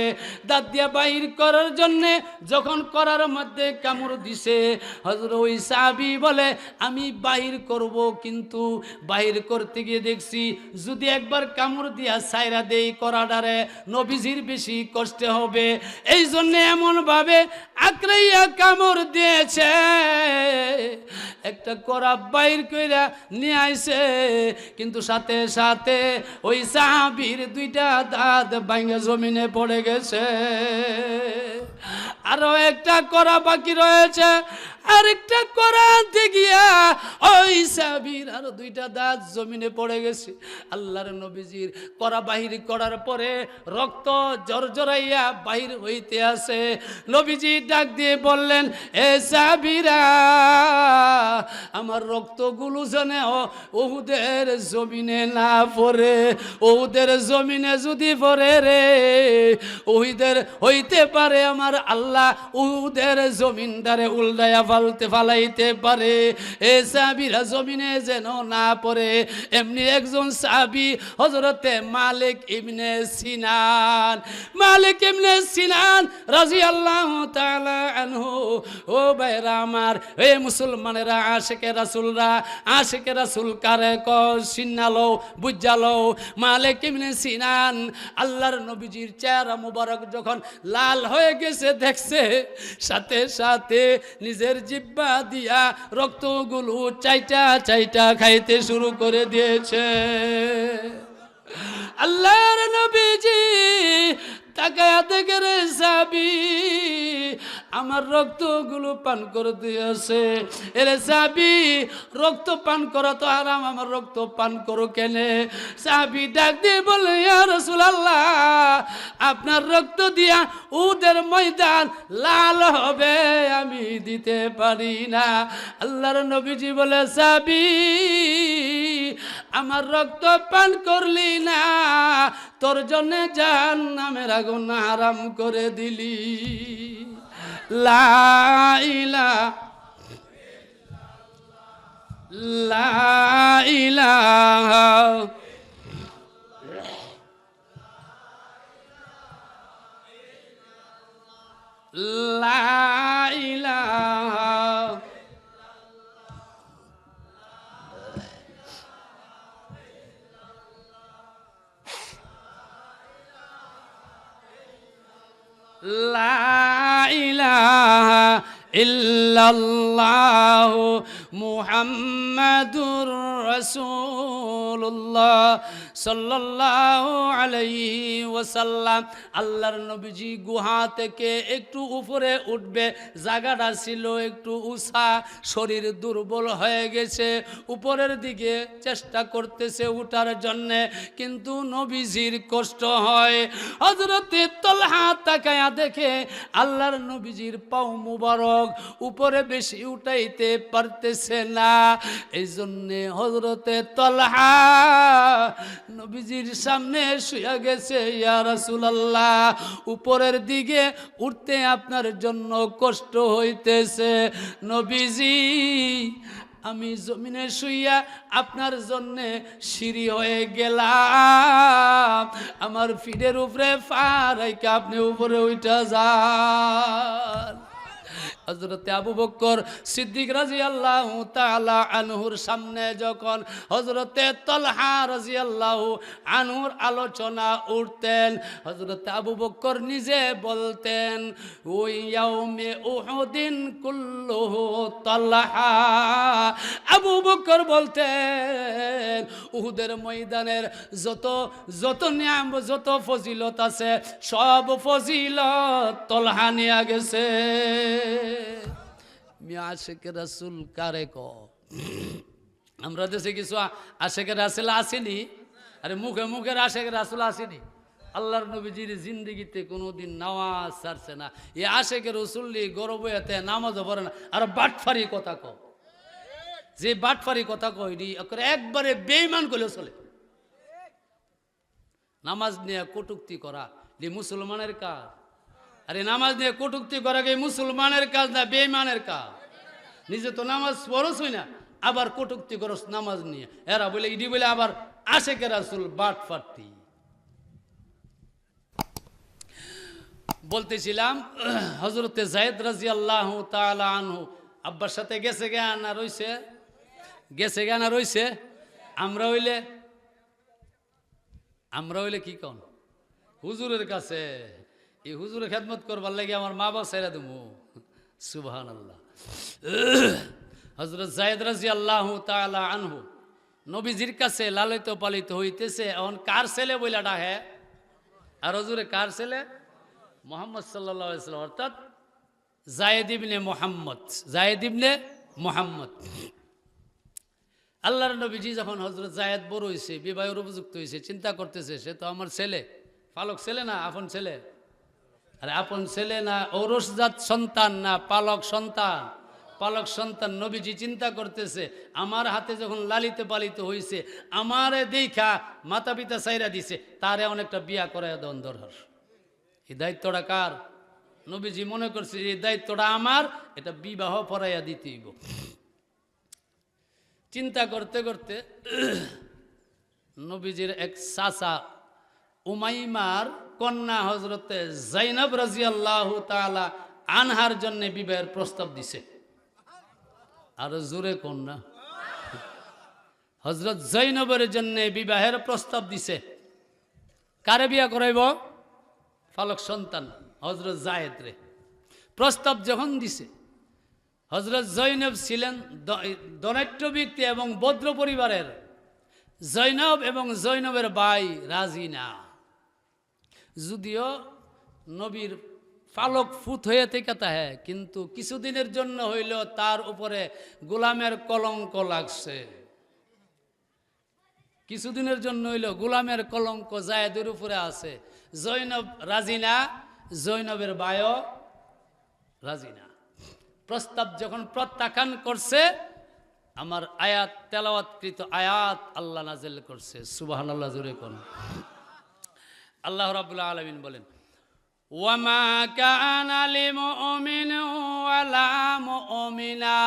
দাঁত দিয়া বাহির করার জন্য যখন করার মধ্যে কামড় দিছে, হযরত ওই সাহাবী বলে আমি বাহির করব, কিন্তু বাহির করতে গিয়ে দেখছি যদি একবার কামড় দিয়া সাইরা দেই করাডারে, নবীজির বেশি কষ্ট হবে। এই জন্য এমন ভাবে আঁকড়াইয়া কামড় দিয়েছে, একটা করা বাইর কইরা নিয়ে আইছে, কিন্তু সাথে সাথে ওই সাহাবীর দুইটা দাঁত ভাঙা জমিনে পড়ে গেছে। আরো একটা করা বাকি রয়েছে, আরেকটা করা আনতে গিয়া ওই সাহাবীর আরো দুইটা দাঁত জমিনে পড়ে গেছে। আল্লাহর নবীজির করা বাহির করার পরে রক্ত জরজরাইয়া বাহির হইতে আছে। নবীজি ডাক দিয়ে বললেন, এ সাহাবীরা, আমার রক্তগুলো যেন উহুদের জমিনে না পড়ে। উহুদের জমিনে যদি পড়ে রে, উহুদের হইতে পারে আমার আল্লাহ উহুদের জমিনদারে উল্টায়া ফালাইতে পারে। এ সাহাবীরা জমিনে যেন না পড়ে। এমনি একজন সাহাবী হযরতে মালিক ইবনে সিনান, মালিক ইবনে সিনান রাদিয়াল্লাহু তাআলা আনহু। ও ভাইরা আমার, এ মুসলমানেরা, আশিকে রাসূলরা, আশিকে রাসূল কারে সিনালো বুঝালো। মালিক ইবনে সিনান আল্লাহর নবীজির চেহারা মুবারক যখন লাল হয়ে গেছে দেখছে, সাথে সাথে নিজের জিহ্বা দিয়া রক্তগুলো চাইটা চাইটা খাইতে শুরু করে দিয়েছে। আল্লাহর নবীজি তাকায়া দেখে রে সাহাবী আমার রক্তগুলো পান করে দিয়েছে। এরে সাহাবী, রক্ত পান করা তো হারাম, আমার রক্ত পান করো কেনে? সাহাবী ডাক দিয়ে বলে, ইয়া রাসূলুল্লাহ, আপনার রক্ত দিয়া উহুদের ময়দান লাল হবে আমি দিতে পারি না। আল্লাহর নবীজি বলে, সাহাবী, আমার রক্ত পান করলি না, তোর জন্য জাহান্নামের আগুন হারাম করে দিলি। লা ইলাহা লা ইলাহা লা ইলাহা ইল্লাল্লাহু মুহাম্মাদুর রাসূলুল্লাহ সাল্লাল্লাহু আলাইহি ওয়াসাল্লাম। আল্লাহর নবীজি গুহা থেকে একটু উপরে উঠবে, জায়গাটা ছিল একটু উঁচা, শরীর দুর্বল হয়ে গেছে, উপরের দিকে চেষ্টা করতেছে উঠার জন্যে, কিন্তু নবীজির কষ্ট হয়। হযরতে তালহা তাকায়া দেখে আল্লাহর নবীজির পাও মুবারক উপরে বেশি উঠাইতে পারতেছে না, এই জন্যে হযরতে তালহা নবীজির সামনে শুয়ে গেছে। ইয়া রাসূলুল্লাহ, উপরের দিকে উঠতে আপনার জন্য কষ্ট হইতেছে। নবীজি, আমি জমিনে শুইয়া আপনার জন্যে সিঁড়ি হয়ে গেলাম, আমার ফিরের উপরে পা রাইখা আপনি উপরে উঠা যান। হযরতে আবু বকর সিদ্দিক রাদিয়াল্লাহু তাআলা আনহুর সামনে যখন হযরতে তালহা রাদিয়াল্লাহু আনহুর আলোচনা উঠতেন, হযরতে আবু বকর নিজে বলতেন, ওই ইয়াউমে উহুদিন কুল্লুহু তালহা। আবু বকর বলতেন, উহুদের ময়দানের যত নিয়াম, যত ফজিলত আছে, সব ফজিলত তালহা নিয়ে গেছে। আশেকে রাসূল কারে ক? আমরা দেশে কিছু আশেকে রাসূল আসেনি, আরে মুখে মুখের আশেকে রাসূল আসেনি। আল্লাহর নবীজির জিন্দেগিতে কোনোদিন নামাজ ছাড়ছে না। এই আশেকে রাসূলি গর্ব এতে নামাজও পড়ে না, আর বাটফারি কথা ক। যে বাটফারি কথা কইনি একবারে বেঈমান করলে চলে। নামাজ নিয়ে কটূক্তি করা যে মুসলমানের কাজ, আরে নামাজ নিয়ে কটূক্তি করা কি মুসলমানের কাজ না বেঈমানের কাজ? নিজে তো নামাজ পড়ছই না, আবার কটূক্তি করস নামাজ নিয়ে। এরা বলে ইডি বলে আবার আশেকে রাসূল বাটফাটি। বলতেছিলাম হযরতে যায়েদ রাদিয়াল্লাহু তাআলা আনহু আব্বার সাথে গেছে না রইছে? গেছে না রইছে? আমরা হইলে কি কন হুজুরের কাছে, এই হুজুরের খেদমত করবার লাগে আমার মা বাবা ছেড়ে দেবো। সুবহানাল্লাহ। হযরত যায়েদ রাদিয়াল্লাহু তাআলা আনহু নবীজির কাছে লালিত পালিত হইতেছে। এখন কার ছেলে বইলা ডাহে? আর হুজুরে কার ছেলে? মুহাম্মদ সাল্লাল্লাহু আলাইহি ওয়াসাল্লাম, অর্থাৎ যায়েদ ইবনে মুহাম্মদ। যায়েদ ইবনে মুহাম্মদ। আল্লাহর নবীজি যখন হযরত যায়েদ বড় হয়েছে, বিবাহের উপযুক্ত হয়েছে, চিন্তা করতেছে সে তো আমার ছেলে, পালক ছেলে না আপন ছেলে। আরে আপন ছেলে না, ঔরসজাত সন্তান না, পালক সন্তান। পালক সন্তান। নবীজি চিন্তা করতেছে আমার হাতে যখন লালিত পালিত হয়েছে, আমারে দেখা মাতা পিতা চাইরা দিছে, তারে অনেকটা বিয়া করাইয়া দেন দরকার। এই দায়িত্বটা কার? নবীজি মনে করছে এই দায়িত্বটা আমার, এটা বিবাহ পড়াইয়া দিতেইব। চিন্তা করতে করতে নবীজির এক চাচা উমাইমার কন্যা হযরতে যায়েনব রাদিয়াল্লাহু তাআলা আনহার জন্য বিবাহের প্রস্তাব দিছে। আর জোরে কন্যা হযরত যায়েনবের জন্য বিবাহের প্রস্তাব দিছে। কারে বিয়া করাইব? ফালক সন্তান হযরত যায়েদ রে। প্রস্তাব যখন দিছে, হযরত যায়েনব ছিলেন ধনাঢ্য ব্যক্তি এবং ভদ্র পরিবারের। যায়েনব এবং যায়েনবের ভাই রাজি না, যদিও নবীর ফালক ফুত হয়ে থেকে তাহে, কিন্তু কিছুদিনের জন্য হইল তার উপরে গোলামের কলঙ্ক লাগছে। কিছুদিনের জন্য হইল গোলামের কলঙ্ক যায়েদের উপরে আছে। যায়েনব রাজি না, যায়েনবের ভাইও রাজি না। প্রস্তাব যখন প্রত্যাখ্যান করছে, আমার আয়াত তেলাওয়াতকৃত আয়াত আল্লাহ নাযিল করছে। সুবহানাল্লাহ, জোরে কোন। আল্লাহ রাব্বুল আলামিন বলেন, ওয়ামা কানা লিমুমিন ওয়ালা মুমিনা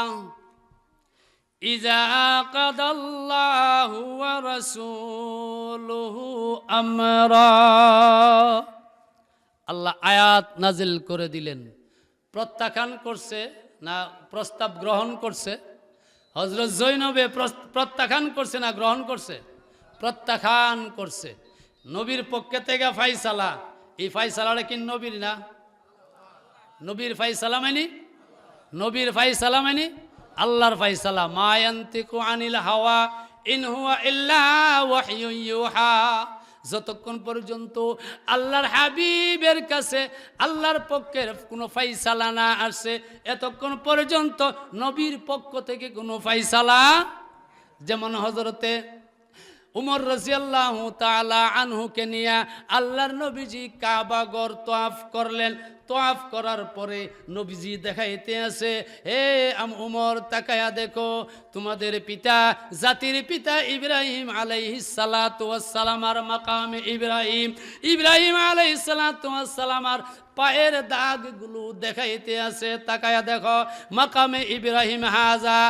ইযা কাদাল্লাহু ওয়া রাসূলুহু আমরা। আল্লাহ আয়াত নাজিল করে দিলেন। প্রত্যাখ্যান করছে না প্রস্তাব গ্রহণ করছে? হযরত যায়েনবে প্রত্যাখ্যান করছে না গ্রহণ করছে? প্রত্যাখ্যান করছে। নবীর পক্ষে থেকে ফাইসালা, এই ফাইসালাটা কি নবীর না? নবীর ফাইসালা মানে, নবীর ফাইসালা মানে আল্লাহর ফাইসালা। মা ইয়ান্তিকু আনিল হাওয়া ইন হুয়া ইল্লা ওয়াহয়ুন ইউহা। যতক্ষণ পর্যন্ত আল্লাহর হাবিবের কাছে আল্লাহর পক্ষের কোনো ফাইসালা না আসে, এতক্ষণ পর্যন্ত নবীর পক্ষ থেকে কোনো ফাইসালা। যেমন হযরতে উমর রাদিয়াল্লাহু তাআলা আনহুকে নিয়ে আল্লাহর নবীজি কাবা ঘর তওয়াফ করলেন। তওয়াফ করার পরে নবীজি দেখাইতে আছে, হে উমর তাকায়া দেখো, তোমাদের পিতা, জাতির পিতা ইব্রাহিম আলাইহিস সালাতু ওয়াস সালামার মাকামে ইব্রাহিম, ইব্রাহিম আলাইহিস সালাতু ওয়াস সালামার পায়ের দাগগুলো দেখাইতে আছে, তাকায়া দেখো মাকামে ইব্রাহিম হাজা।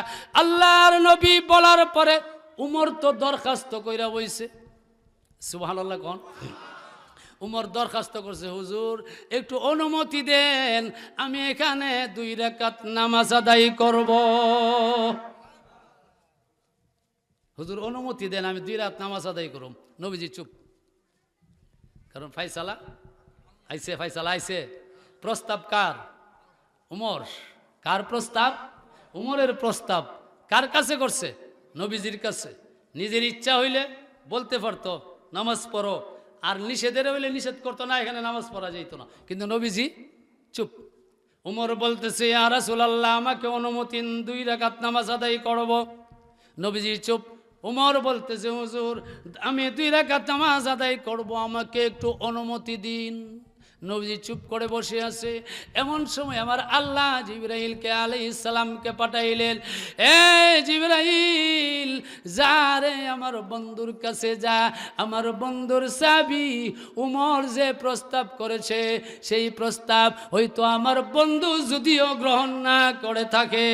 আল্লাহর নবী বলার পরে উমর তো দরখাস্ত কইরা বইছে। সুবহানাল্লাহ কোন উমর দরখাস্ত করছে, হুজুর একটু অনুমতি দেন, আমি এখানে 2 রাকাত নামাজ আদায় করব। হুজুর অনুমতি দেন, আমি 2 রাকাত নামাজ আদায় করব। নবীজি চুপ, কারণ ফাইসালা আইছে, ফাইসালা আইছে। প্রস্তাব কার? উমর। কার প্রস্তাব? উমরের প্রস্তাব। কার কাছে করছে? নবীজির কাছে। নিজের ইচ্ছা হইলে বলতে পারতো নামাজ পড়ো, আর নিষেধের হইলে নিষেধ করতো না, এখানে নামাজ পড়া যেত না। কিন্তু নবীজি চুপ। উমর বলতেছে, ইয়া রাসূলুল্লাহ আমাকে অনুমতি, 2 রাকাত নামাজ আদায় করব। নবীজি চুপ। উমর বলতেছে, হুজুর আমি 2 রাকাত নামাজ আদায় করব, আমাকে একটু অনুমতি দিন। নবীজি চুপ করে বসে আছে। এমন সময় আমার আল্লাহ জিবরাইলকে আলাইহিস সালামকে পাঠাইলেন, এ জিবরাইল যা রে আমার বন্ধুর কাছে যা, আমার বন্ধুর চাবি উমর যে প্রস্তাব করেছে সেই প্রস্তাব হয়তো আমার বন্ধু যদিও গ্রহণ না করে থাকে,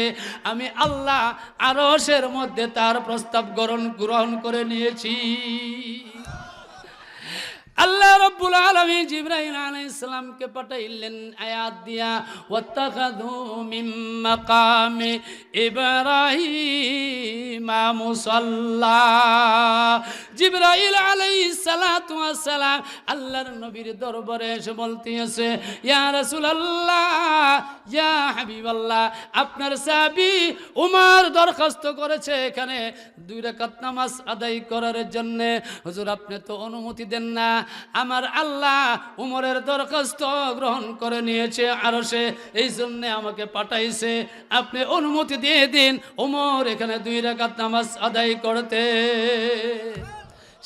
আমি আল্লাহ আরশের মধ্যে তার প্রস্তাব গ্রহণ করে নিয়েছি। আল্লাহ রাব্বুল আলামিন জিবরাইল আলাইহিস সালামকে পাঠাইলেন আয়াত দিয়া, ওয়াত্তাখাযু মিন মাকামি ইব্রাহিম মুসাল্লা। জিবরাইল আলাইহিস সালাতু ওয়াস সালাম আল্লাহর নবীর দরবারে এসে বলতেছে, ইয়া রাসূলুল্লাহ, ইয়া হাবিবাল্লাহ, আপনার সাহাবী উমর দরখাস্ত করেছে এখানে 2 রাকাত নামাজ আদায় করার জন্য। হুজুর আপনি তো অনুমতি দেন না। আমার আল্লাহ উমরের দরখাস্ত গ্রহণ করে নিয়েছে আরশে, এই জন্য আমাকে পাঠাইছে, আপনি অনুমতি দিয়ে দিন উমর এখানে 2 রাকাত নামাজ আদায় করতে।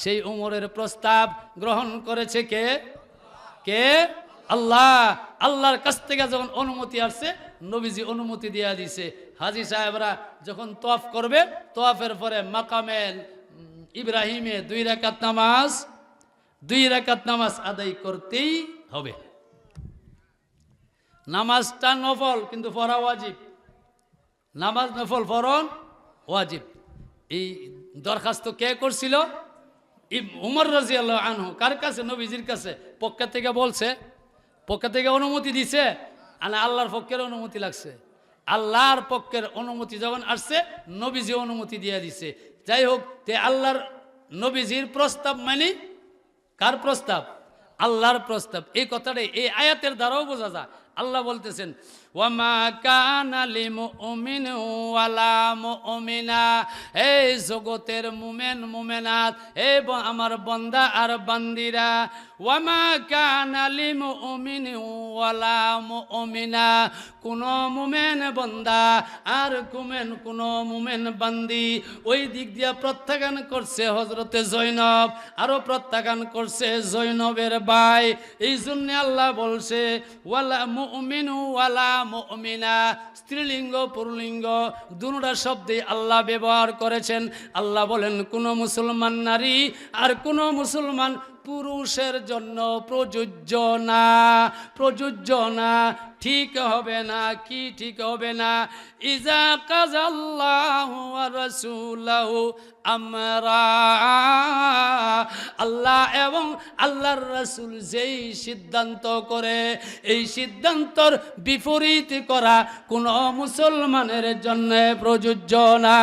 সেই উমরের প্রস্তাব গ্রহণ করেছে কে? কে? আল্লাহ। আল্লাহর কাছ থেকে যখন অনুমতি আসছে, নবীজি অনুমতি দিয়ে দিছে। হাজী সাহেবরা যখন তওয়াফ করবে, তওয়াফের পরে মাকামে ইব্রাহিমে 2 রাকাত নামাজ, 2 রাকাত নামাজ আদায় করতেই হবে। নামাজটা নফল কিন্তু পড়া ওয়াজিব। নামাজ নফল, ফরজ ওয়াজিব। এই দরখাস্ত কে করছিল? উমর রাদিয়াল্লাহু আনহু। কার কাছে? নবীজির কাছে। পক্ষ থেকে বলছে, পক্ষ থেকে অনুমতি দিছে, আর আল্লাহর পক্ষের অনুমতি লাগছে। আল্লাহর পক্ষের অনুমতি যখন আসছে, নবীজি অনুমতি দিয়ে দিছে। যাই হোক, তে আল্লাহর নবীজির প্রস্তাব মানে কার প্রস্তাব? আল্লাহর প্রস্তাব। এই কথাটাই এই আয়াতের দ্বারাও বোঝা যায়। আল্লাহ বলতেছেন, ওয়ামা কানা লিমুমিন ওয়ালা মুমিনা, এই জগতের মুমিন মুমিনাত, এই আমার বান্দা আর বান্দিরা, ওয়ামা কানা লিমুমিন ওয়ালা মুমিনা, কোন মুমিন বান্দা আর কোন মুমিন বান্দি। ওই দিক দিয়া প্রত্যাখ্যান করছে হযরতে জৈনব, আরো প্রত্যাখ্যান করছে জৈনবের ভাই। এই জন্য আল্লাহ বলছে ওয়ালা মুমিনু ওয়ালা মুমিনা, স্ত্রীলিঙ্গ পুরলিঙ্গ দুটোটা শব্দে আল্লাহ ব্যবহার করেছেন। আল্লাহ বলেন কোন মুসলমান নারী আর কোন মুসলমান পুরুষের জন্য প্রযোজ্য না, প্রযোজ্য না, ঠিক হবে না। কি ঠিক হবে না? ইজা কাযাল্লাহু ওয়া রাসূলুহু আমরা, আল্লাহ এবং আল্লাহর রাসূল যেই সিদ্ধান্ত করে, এই সিদ্ধান্তর বিপরীত করা কোন মুসলমানের জন্য প্রযোজ্য না।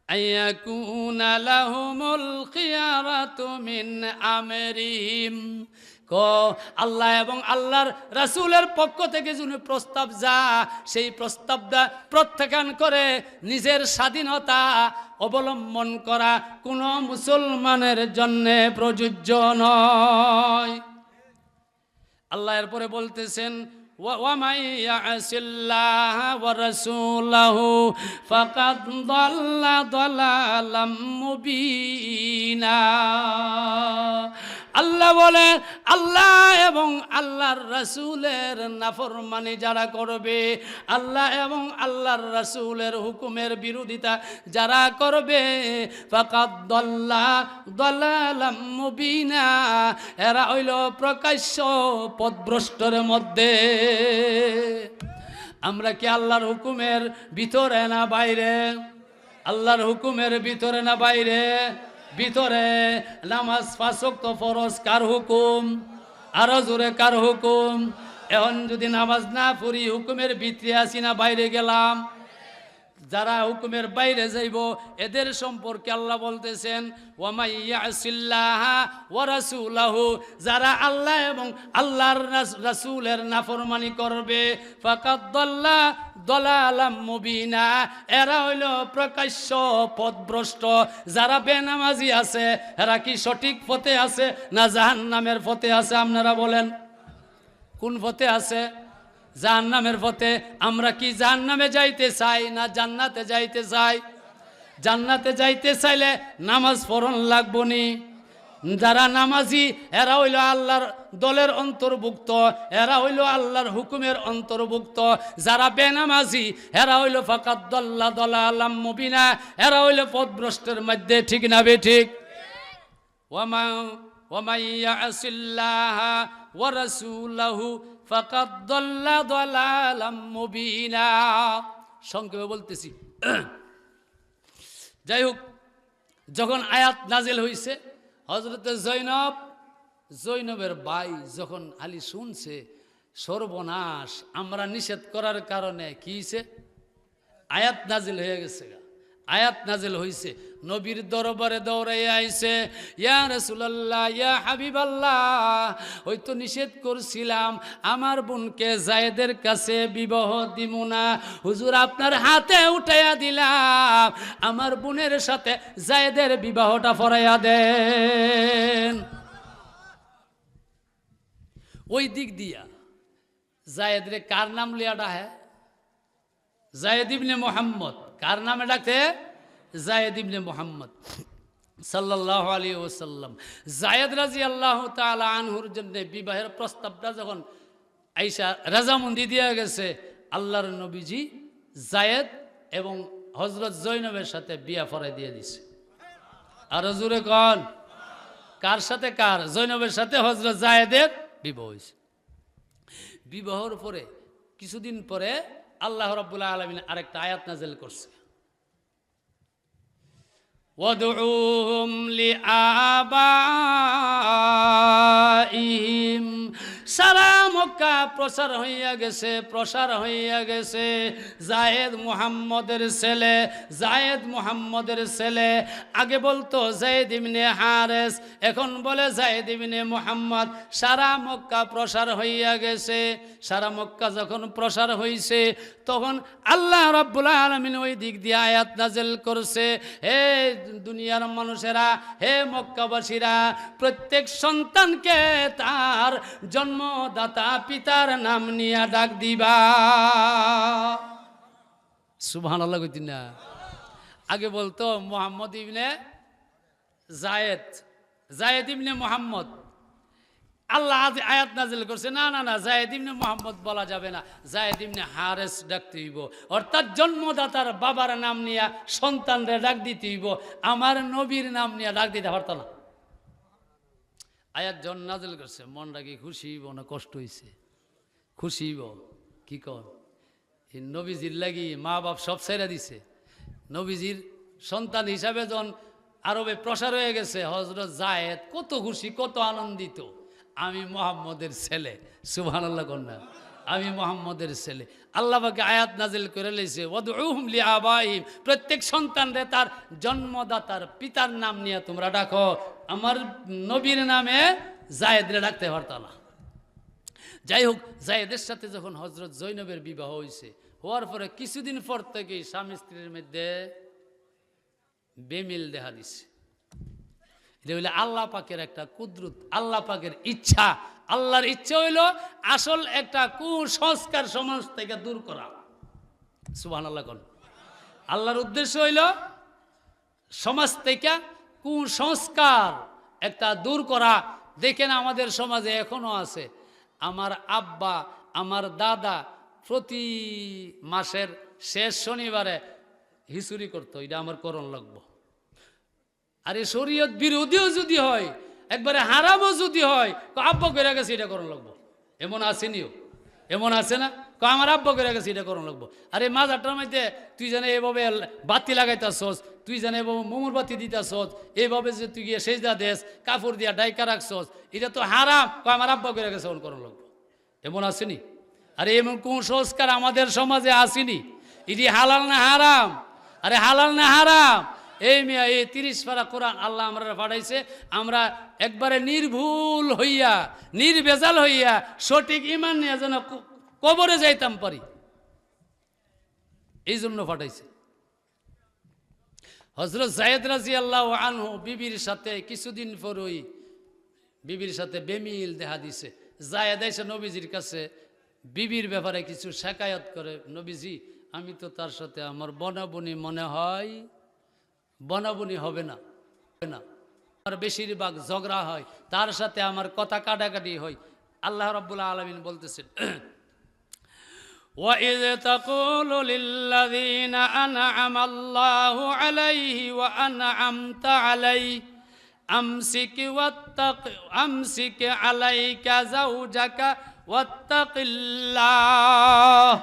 আয়াকুনা লাহুমুল খিয়ারাতু মিন আমরিহিম, আল্লাহ এবং আল্লাহর রাসূলের পক্ষ থেকে যদি প্রস্তাব যা সেই প্রস্তাবটা প্রত্যাখ্যান করে নিজের স্বাধীনতা অবলম্বন করা কোনো মুসলমানের জন্যে প্রযোজ্য নয়। আল্লাহ এরপরে বলতেছেন وَمَن يَعْصِ اللَّهَ وَرَسُولَهُ فَقَدْ ضَلَّ ضَلَالًا مُبِينًا। আল্লাহ বলে আল্লাহ এবং আল্লাহর রাসূলের নাফরমানি যারা করবে, আল্লাহ এবং আল্লাহর রাসূলের হুকুমের বিরোধিতা যারা করবে, ফাকাদ দাল্লা দালালাম মুবিনা, এরা হইল প্রকাশ্য পথভ্রষ্টের মধ্যে। আমরা কি আল্লাহর হুকুমের ভিতরে না বাইরে? আল্লাহর হুকুমের ভিতরে না বাইরে? ভিতরে। নামাজ 5 ওয়াক্ত ফরজ কার হুকুম? আরো জোরে কার হুকুম? এখন যদি নামাজ না পড়ি হুকুমের ভিতরে আসি না বাইরে গেলাম? যারা হুকুমের বাইরে যাইব এদের সম্পর্কে আল্লাহ বলতেছেন ওয়ামাই ইয়াসিল্লাহা ওয়া রাসূলাহু, যারা আল্লাহ এবং আল্লাহর রাসূলের নাফরমানি করবে, ফাকাদ দাল্লা দালালাম মুবিনা, এরা হইল প্রকাশ্য পথভ্রষ্ট। যারা বেনামাজি আছে এরা কি সঠিক পথে আছে না জাহান্নামের পথে আছে? আপনারা বলেন কোন পথে আছে? জাহান্নামের পথে। আমরা কি জাহান্নামে যাইতে চাই না জান্নাতে যাইতে চাই? জান্নাতে যাইতে চাইলে নামাজ পড়ন লাগবো নি? যারা নামাজি এরা হইল আল্লাহর দলের অন্তর্ভুক্ত, এরা হইল আল্লাহর হুকুমের অন্তর্ভুক্ত। যারা বেনামাজি এরা হইল ফাকাদ দাল্লা দালালাম মুবিনা, এরা হইল পথভ্রষ্টের মধ্যে। ঠিক না বেঠিক? ওয়ামান ইয়াসিল্লাহা ওয়া রাসূলাহু ফাকাদ দাল্লা দালালাম মুবিনা। সংক্ষেপে বলতেছি। যাই হোক, যখন আয়াত নাজিল হইছে, হযরতে জৈনবের ভাই যখন আলী শুনছে সর্বনাশ, আমরা নিষেধ করার কারণে কি হইছে? আয়াত নাজিল হয়ে গেছে। আয়াত নাজিল হইছে, নবীর দরবারে দৌড়াইয়া আইছে, ইয়া রাসূলুল্লাহ, ইয়া হাবিবাল্লাহ, ওই তো নিষেধ করছিলাম আমার বোনকে যায়েদের কাছে বিবাহ দিমু না, হুজুর আপনার হাতে উঠাইয়া দিলাম, আমার বোনের সাথে যায়েদের বিবাহটা পড়াইয়া দেন। ওই দিক দিয়া যায়েদ রে কার নাম লিয়া ডাহে? যায়েদ ইবনে মুহাম্মদ। কার নামে ডাকতে? যায়েদ ইবনে মুহাম্মদ সাল্লাল্লাহু আলাইহি ওয়াসাল্লাম। যায়েদ রাদিয়াল্লাহু তাআলা আনহুর জন্য বিবাহের প্রস্তাবটা যখন আয়েশা রাজামন্দি দিয়া গেছে, আল্লাহর নবীজি যায়েদ এবং হযরত জৈনবের সাথে বিয়া পড়াই দিয়ে দিছে। আর হুজুরে কোন কার সাথে? কার? জৈনবের সাথে হযরত যায়েদের বিবাহ হইছে। বিবাহর পরে কিছুদিন পরে আল্লাহ রাব্বুল আলামিন আরেকটা আয়াত নাযিল করছে, ওয়াদউহুম লিআবাইহিম। সারা মক্কা প্রচার হইয়া গেছে, প্রসার হইয়া গেছে। যায়েদ মুহাম্মদের ছেলে, যায়েদ মুহাম্মদের ছেলে। আগে বলতো যায়েদ ইবনে হারেস, এখন বলে যায়েদ ইবনে মুহাম্মদ। সারা মক্কা প্রসার হইয়া গেছে। সারা মক্কা যখন প্রসার হইছে তখন আল্লাহ রাব্বুল আলামিন ওই দিক দিয়ে আয়াত নাযিল করছে, হে দুনিয়ার মানুষেরা, হে মক্কাবাসীরা, প্রত্যেক সন্তানকে তার জন্মদাতা পিতার নাম নিয়ে ডাক দিবা। সুবহানাল্লাহ কইতেন না? আগে বলতো মুহাম্মদ ইবনে যায়েদ, যায়েদ ইবনে মুহাম্মদ। আল্লাহ আয়াত নাযিল করছে, না না না, যায়েদ ইবনে মুহাম্মদ বলা যাবে না, যায়েদ ইবনে হারেস ডাকতে হইব। অর্থাৎ জন্মদাতার বাবার নাম নিয়ে সন্তানরে ডাক দিতে হইব, আমার নবীর নাম নিয়ে ডাক দিতে পারত না। আয়াত যখন নাযিল করছে, মনটা কি খুশি হইব না কষ্ট হইছে? খুশি হইব। কি কর? এই নবীজির লাগি মা বাপ সব ছেড়ে দিছে। নবীজির সন্তান হিসাবে যখন আরবে প্রসার হয়ে গেছে, হযরত যায়েদ কত খুশি, কত আনন্দিত, আমি মুহাম্মদের ছেলে। সুবহানাল্লাহ কন্যা, আমি মুহাম্মদের ছেলে। আল্লাহ পাক আয়াত নাযিল করে লইছে, ওয়াদউহুম লিআবাইহিম, প্রত্যেক সন্তানরে তার জন্মদাতার পিতার নাম নিয়ে তোমরা ডাকো, আমার নবীর নামে জায়েদরে ডাকতে পারতাম না। যাই হোক, জায়েদের সাথে যখন হজরত জৈনবের বিবাহ হয়েছে, হওয়ার পরে কিছুদিন পর থেকেই স্বামী স্ত্রীর মধ্যে বেমিল দেখা দিছে। এটা হইলে আল্লাহ পাকের একটা কুদরত, আল্লাহ পাকের ইচ্ছা। আল্লাহর ইচ্ছা হইল আসল একটা কুসংস্কার সমাজ থেকে দূর করা। সুবহানাল্লাহ কোন। আল্লাহর উদ্দেশ্য হইল সমাজ থেকে কুসংস্কার একটা দূর করা। দেখেন আমাদের সমাজে এখনো আছে। আমার আব্বা, আমার দাদা প্রতি মাসের শেষ শনিবারে হিসুরি করতো, এটা আমার করণ লাগবো। আরে শরীয়ত বিরোধীও যদি হয়, একবারে হারামও যদি হয়, আব্বা করে গেছে এটা করণ লাগবো। এমন আসেনিও, এমন আছে না? আমার আব্বা করে গেছে এটা করণ লাগবো। আরে মাজারটার মধ্যে তুই জানে এভাবে বাতি লাগাইতাছস, তুই জানে এভাবে মোমর বাতি দিতাছস, এইভাবে যে তুই গিয়ে সেজদা দেশ কাপড় দিয়া ডাইকা রাখছস, এটা তো হারাম। আমার আব্বা করে গেছে এমন করণ লাগবো। এমন আসেনি? আরে এমন কুসংস্কার আমাদের সমাজে আসেনি। এটি হালাল না হারাম? আরে হালাল না হারাম? এই মিয়া, এই 30 পারা কোরআন আল্লাহ আমরা পাঠাইছে, আমরা একবারে নির্ভুল হইয়া, নির্ভেজাল হইয়া, সঠিক ঈমান নিয়ে যেন কবরে যাইতাম পারি, এই জন্য পাঠাইছে। হযরত যায়েদ রাদিয়াল্লাহু আনহু বিবির সাথে কিছুদিন পরই বিবির সাথে বেমিল দেখা দিছে। যায়েদ এসে নবীজির কাছে বিবির ব্যাপারে কিছু শিকায়ত করে, নবীজি আমি তো তার সাথে আমার বনাবনি মনে হয়, বনাবনি হবে না, আর বেশিরভাগ ঝগড়া হয়, তার সাথে আমার কথা কাটাকাটি হয়। আল্লাহ রাব্বুল আলামিন বলতেছেন, وَإِذْ تَقُولُ لِلَّذِينَ أَنْعَمَ اللَّهُ عَلَيْهِ وَأَنْعَمْتَ عَلَيْهِ أَمْسِكْ عَلَيْكَ زَوْجَكَ وَاتَّقِ اللَّهَ।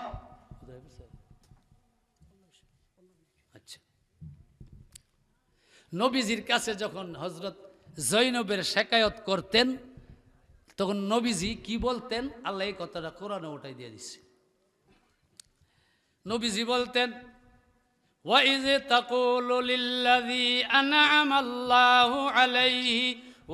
আচ্ছা, নবীজির কাছে যখন হযরত জৈনবের শিকায়ত করতেন, তখন নবীজি কি বলতেন? আল্লাহ এই কথাটা কোরআনে উঠাই দিয়ে দিচ্ছে। নবীজি বলতেন, وَإِذْ تَقُولُ لِلَّذِي أَنْعَمَ اللَّهُ عَلَيْهِ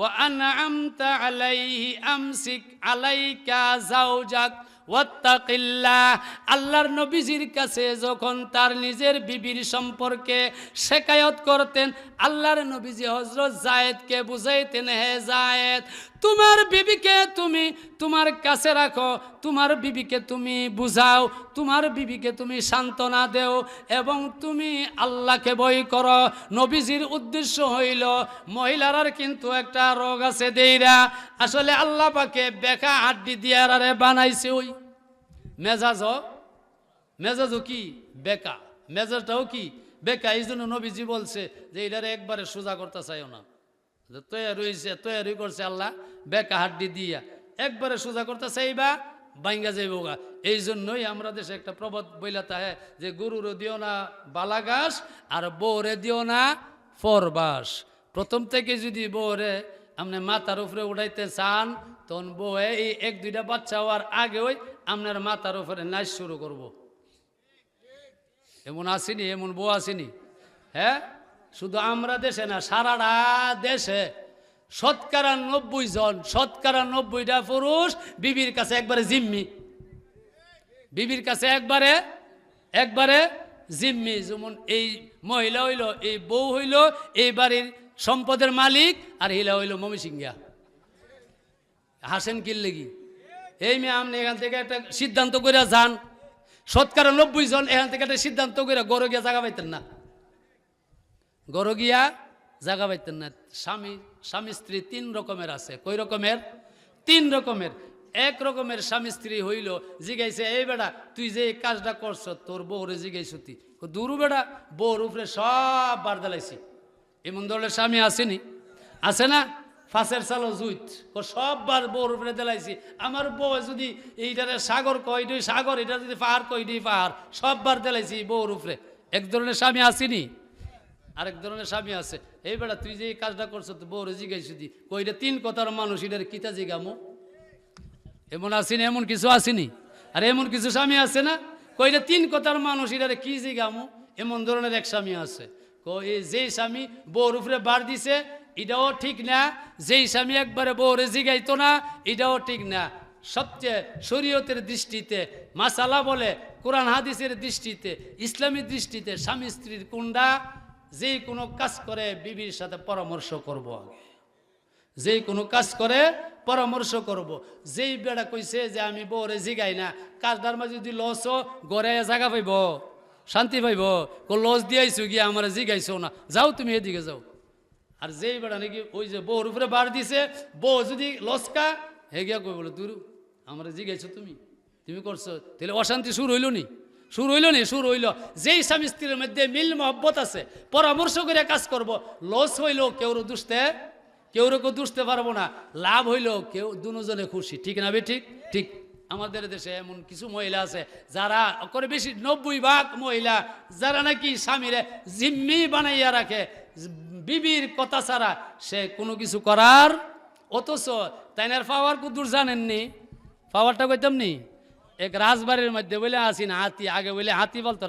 وَأَنْعَمْتَ عَلَيْهِ أَمْسِكْ عَلَيْكَ زَوْجَكَ ওয়াত্তাকিল্লাহ। আল্লাহর নবীজির কাছে যখন তার নিজের বিবির সম্পর্কে শিকায়ত করতেন, আল্লাহর নবীজি হযরত যায়েদকে বুঝাইতেন, হে যায়েদ, তোমার বিবিকে তুমি তোমার কাছে রাখো, তোমার বিবিকে তুমি বুঝাও, তোমার বিবিকে তুমি সান্ত্বনা দেও এবং তুমি আল্লাহকে ভয় করো। নবীজির উদ্দেশ্য হইল, মহিলার কিন্তু একটা রোগ আছে দেইরা, আসলে আল্লাহ পাকে বেকা হাড্ডি দিয়ারে বানাইছে, ওই মেজাজও কি বেকা, মেজাজটাও কি বেকা। এই জন্য নবীজি বলছে যে এটারে একবারে সোজা করতে চাইও না, তৈরি করছে আল্লাহ বেকা হাড্ডি দিয়া, একবারে সোজা করতে চাইবা বাইঙ্গা যাইব গা। এই জন্যই আমরা দেশে একটা প্রবাদ বইলাতে হয় যে গরুরে দিও না বালাঘাস আর বউরে দিও না ফরবাস। প্রথম থেকে যদি বউরে আপনি মাথার উপরে উঠাইতে চান, তখন বউ এই 1-2টা বাচ্চা হওয়ার আগে ওই আপনার মাথার উপরে নাচ শুরু করব। এমন আসেনি? এমন বউ আসেনি? হ্যাঁ, শুধু আমরা দেশে না, সারাটা দেশে 90% পুরুষ বিবির কাছে একবারে জিম্মি, বিবির কাছে একবারে জিম্মি। যেমন এই মহিলা হইল, এই বউ হইল এই বাড়ির সম্পদের মালিক, আর হিলা হইল মমিসিংহা। হাসেন কি লেগি? এই মেয়ে আপনি এখান থেকে একটা সিদ্ধান্ত করে যান, 90% এখান থেকে একটা সিদ্ধান্ত করে গড় গিয়া জায়গা পাইতেন না, গড় গিয়া জায়গা পাইতেন না। স্বামী স্ত্রী 3 রকমের আছে। কই রকমের? 3 রকমের। এক রকমের স্বামী স্ত্রী হইল, জিগাইছে, এই বেটা তুই যে কাজটা করছ তোর বউরে জিগাইছ, তুই দূর বেটা বউর উপরে সব বার দিলাইছি। এমন ধরনের স্বামী আসেনি? আছে না? ফাঁসের চালো জুইত সববার বউর উপরে দিলাইছি। আমার বউ যদি এইটারে সাগর কয় দুই সাগর, এটা যদি পাহাড় কয় দুই পাহাড়, সববার দিলাইছি বউর উপরে। এক ধরনের স্বামী আসেনি? আরেক ধরনের স্বামী আছে, এই বেটা তুই যে কাজটা করছো তো বউরে জিগাইছি দি, কইটা 3 কথার মানুষ, এটার কিতা জিগামো? এমন আসেনি? এমন কিছু আসেনি? আর এমন কিছু স্বামী আছে না, কইটা 3 কথার মানুষ, এটারে কি জিগামো? এমন ধরনের এক স্বামী আছে। যে স্বামী বউর উপরে বার দিছে, এটাও ঠিক না। যেই স্বামী একবারে বউরে জিগাইতো না, এটাও ঠিক না। সবচেয়ে শরীয়তের দৃষ্টিতে মাসালা বলে, কোরআন হাদিসের দৃষ্টিতে, ইসলামী দৃষ্টিতে স্বামী স্ত্রীর কোনটা, যে কোনো কাজ করে বিবির সাথে পরামর্শ করব আগে, যে কোনো কাজ করে পরামর্শ করব। যেই বেড়া কইছে যে আমি বউরে জিগাই না, কাজটার মাঝে যদি লস গড়ে জায়গা পাইব, শান্তি পাইব, লস দিয়াইছো গিয়া আমার জিগাইছো না, যাও তুমি এদিকে যাও। আর যেই বেড়া নাকি ওই যে বউর উপরে বার দিছে, বউ যদি লসকা হে গিয়া কই বলে দূর আমার জিগাইছো তুমি, তুমি করছো, তাহলে অশান্তি শুরু হইল নি, শুরু হইল নি, শুরু হইল। যেই স্বামী স্ত্রীর মধ্যে মিল মহব্বত আছে, পরামর্শ করে কাজ করব, লস হইল কেউ দুষতে পারবো না, লাভ হইলেও কেউ দুজনে খুশি, ঠিক না বে ঠিক? ঠিক। আমাদের দেশে এমন কিছু মহিলা আছে যারা করে বেশি 90% মহিলা যারা নাকি স্বামীরে জিম্মি বানাইয়া রাখে, বিবির কথা ছাড়া সে কোনো কিছু করার, অথচ তাইনার পাওয়ার কুদুর জানেননি, পাওয়ারটা কইতাম নি। এক রাজবাড়ির মধ্যে বলে আসি না হাতি, আগে বলে হাতি বলতো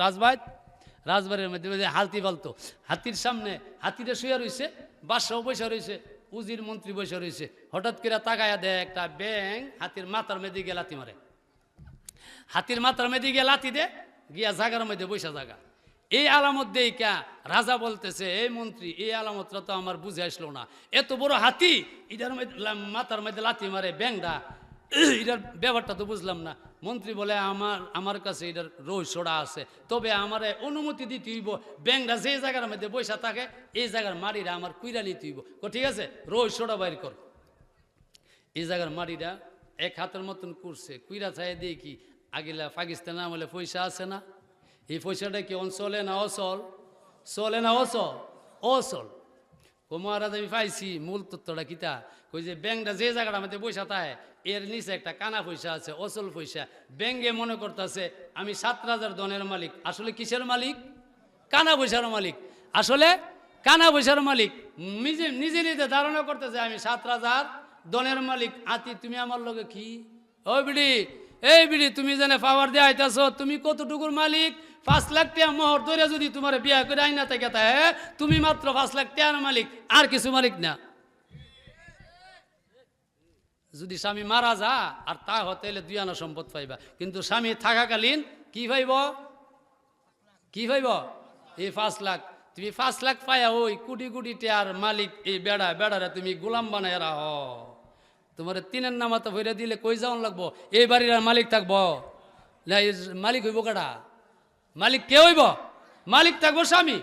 রাজবাড়ির মধ্যে বলে হাতি বলতো। হাতির সামনে হাতিটা শুয়ে রয়েছে, বাদশাও বসে রয়েছে, উজির মন্ত্রী বসে রয়েছে। হঠাৎ করে তাকায়া দেয় একটা ব্যাং হাতির মাথার মধ্যে গিয়ে লাথি মারে, হাতির মাথার মধ্যে গিয়ে লাথি দে, গিয়া জাগার মধ্যে বৈশা জাগা। এই আলামত দেই কা রাজা বলতেছে, এই মন্ত্রী এই আলামতটা তো আমার বুঝে আসলো না, এত বড় হাতি এটার মধ্যে মাথার মধ্যে লাথি মারে ব্যাংটা, এটার ব্যাপারটা তো বুঝলাম না। মন্ত্রী বলে আমার কাছে এটার রহস্যটা আছে, তবে আমার অনুমতি দিতে হইব, ব্যাংটা যে জায়গার মধ্যে বৈশা থাকে এই জায়গার মাটিটা আমার কুইরা নিতে হইব। ঠিক আছে, রহস্যটা বাইর কর। এই জায়গার মাটিটা এক হাতের মতন করছে, কুইরা চাই দিয়ে কি আগিলা পাকিস্তান আমলে পয়সা আছে না, এই পয়সাটা কি অঞ্চলে না অচল, চলে না অচল, অচল। ও মহারাজ আমি পাইছি মূল তত্ত্বটা কিতা, কই যে ব্যাংকটা যে জায়গাটা আমাদের পয়সা থাকে এর নিচে একটা কানা পয়সা আছে, অচল পয়সা। ব্যাংকে মনে করতেছে আমি 7 রাজার ধনের মালিক, আসলে কিসের মালিক? কানা পয়সার মালিক, আসলে কানা পয়সার মালিক। নিজে নিজে ধারণা করতেছে আমি 7 রাজার ধনের মালিক। আতি তুমি আমার লগে কি, ও বিড়ি, এই বিড়ি তুমি জানে পাওয়ার দিয়ে আইতাছ, তুমি কতটুকুর মালিক? 5 লাখ টাকা মোহর ধরে যদি তোমার বিয়া করে আইনা থাকে তুমি মাত্র 5 লাখ টাকার মালিক, আর কিছু মালিক না। যদি স্বামী মারা যা আর তা হতে হলে 2 আনা সম্পদ পাইবা, কিন্তু স্বামী থাকাকালীন কি পাইব, কি পাইব? এই 5 লাখ। তুমি 5 লাখ পাইয়া ওই কোটি কোটি টাকার মালিক, এই বেড়ারে তুমি গোলাম বানায় রাহ। তোমার 3-এর নামাতে ভরে দিলে কই যাওয়ান লাগবো? এই বাড়ির আর মালিক থাকবো না? মালিক হইব কাটা? মালিক কে হইব? মালিক থাকবো স্বামী,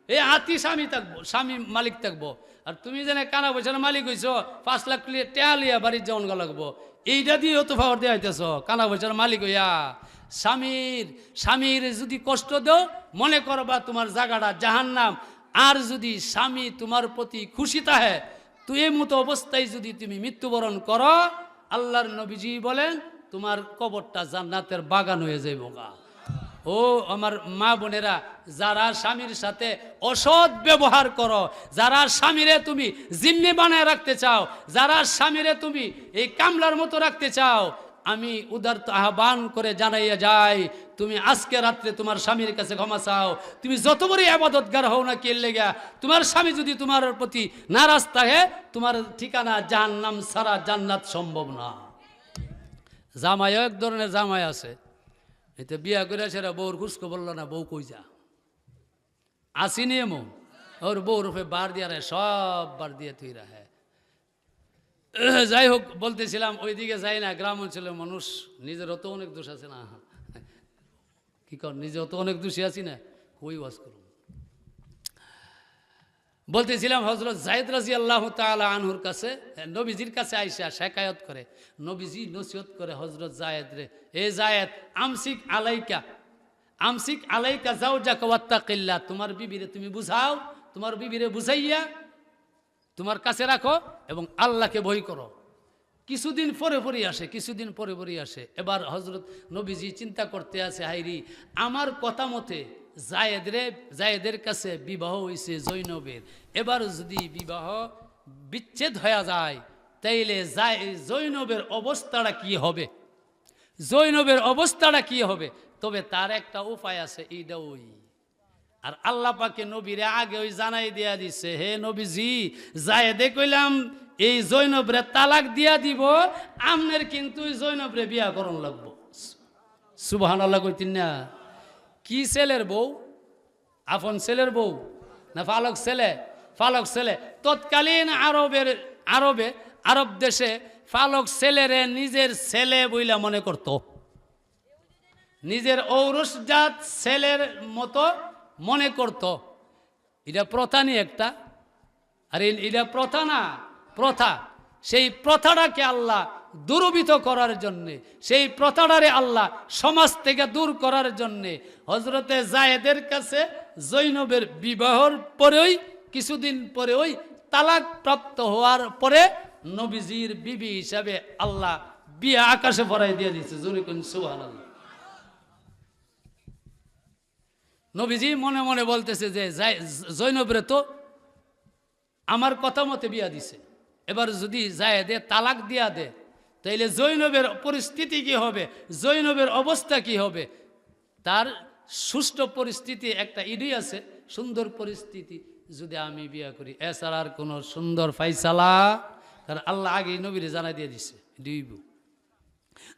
এই হাতি স্বামী থাকবো, স্বামী মালিক থাকবো। আর তুমি যেন কানা পয়সার মালিক হইছ, 5 লাখ টাকা লিয়া বাড়ির যাওয়ান লাগবো, এইটা দিয়েও তো পাওয়ার দিয়ে হইতেছ কানা পয়সার মালিক হইয়া। স্বামীর যদি কষ্ট দাও মনে করবা তোমার জায়গাটা জাহান্নাম। আর যদি স্বামী তোমার প্রতি খুশি থাকে, তো এই মতো অবস্থায় যদি তুমি মৃত্যুবরণ করো, আল্লাহর নবীজি বলেন তোমার কবরটা জান্নাতের বাগান হয়ে যাইব গা। ও আমার মা বোনেরা, যারা স্বামীর সাথে অসৎ ব্যবহার করো, যারা স্বামীরে তুমি জিম্মি বানায় রাখতে চাও, যারা স্বামীরে তুমি এই কামলার মতো রাখতে চাও, আমি উদারত আহ্বান করে জানাইয়া যাই, তুমি আজকে রাত্রে তোমার স্বামীর কাছে ক্ষমা চাও। তুমি যত বড় ইবাদতগার হও না কে লেগা, তোমার স্বামী যদি তোমার প্রতি নারাজ থাকে, তোমার ঠিকানা জাহান্নাম ছাড়া জান্নাত সম্ভব না। জামাইও এক ধরনের জামাই আছে, এতে বিয়া করে সেরা বউর খুশকো বললো না, বউ কই যা আসিনি এমন, ওর বউর রূপে বার দিয়া রে, সব বার দিয়ে তুই রাহে। যাই হোক, বলতেছিলাম ওইদিকে যাই না, গ্রাম অঞ্চলের মানুষ নিজেরও তো অনেক দোষ আছে না, কি কর নিজেও তো অনেক দোষী আছি না, কই ওয়াজ করুন। বলতেছিলাম হযরত যায়েদ রাদিয়াল্লাহু তাআলা আনহুর কাছে, নবীজির কাছে আইসা শেকায়ত করে, নবীজি নসিহত করে হযরত যায়েদ রে, এ যায়েদ আমসিক আলাইকা যাওজাকা ওয়াত্তাকিল্লাহ, তোমার বিবিরে তুমি বুঝাও, তোমার বিবিরে বুঝাইয়া তোমার কাছে রাখো এবং আল্লাহকে ভয় করো। কিছুদিন পরে আসে। এবার হযরত নবীজি চিন্তা করতে আছে, হাইরি আমার কথা মতে জায়েদের কাছে বিবাহ হয়েছে জৈনবের, এবার যদি বিবাহ বিচ্ছেদ হয়ে যায় তাইলে জৈনবের অবস্থাটা কি হবে? তবে তার একটা উপায় আছে, এইটা ওই আর আল্লাহ পাকে নবীরে আগে ওই জানাই দিয়া দিছে, হে নবীজি জায়েদে কইলাম এই জৈনবরে তালাক দিয়া দিব, আমনের কিন্তু ওই জৈনবরে বিয়া করণ লাগবো। সুবহানাল্লাহ কইতেন না? কি ছেলের বউ? আপন ছেলের বউ না ফালক ছেলে? ফালক ছেলে। তৎকালীন আরব দেশে ফালক ছেলেরে নিজের ছেলে বইলা মনে করত, নিজের ঔরসজাত ছেলের মতো মনে করত। এটা প্রথা নি একটা, আর এটা প্রথা না, প্রথা। সেই প্রথাটাকে আল্লাহ দূরীভূত করার জন্যে, সেই প্রথাটারে আল্লাহ সমাজ থেকে দূর করার জন্যে হজরতে জায়েদের কাছে জৈনবের বিবাহর পরেই কিছুদিন পরে ওই তালাক প্রাপ্ত হওয়ার পরে নবীজির বিবি হিসাবে আল্লাহ বিয়ে আকাশে ভরাই দিয়ে দিচ্ছে। জোরে কোন সুবহানাল্লাহ। নবীজি মনে মনে বলতেছে যে জৈনবরে তো আমার কথা মতে বিয়া দিছে, এবার যদি জায়েদে তালাক দিয়া দে তাইলে জৈনবের পরিস্থিতি কি হবে, জৈনবের অবস্থা কি হবে? তার সুষ্ঠু পরিস্থিতি একটা ইডি আছে, সুন্দর পরিস্থিতি যদি আমি বিয়া করি, এছাড়া আর কোনো সুন্দর ফাইসালা, কারণ আল্লাহ আগেই নবীরে জানাই দিয়ে দিছে দিব।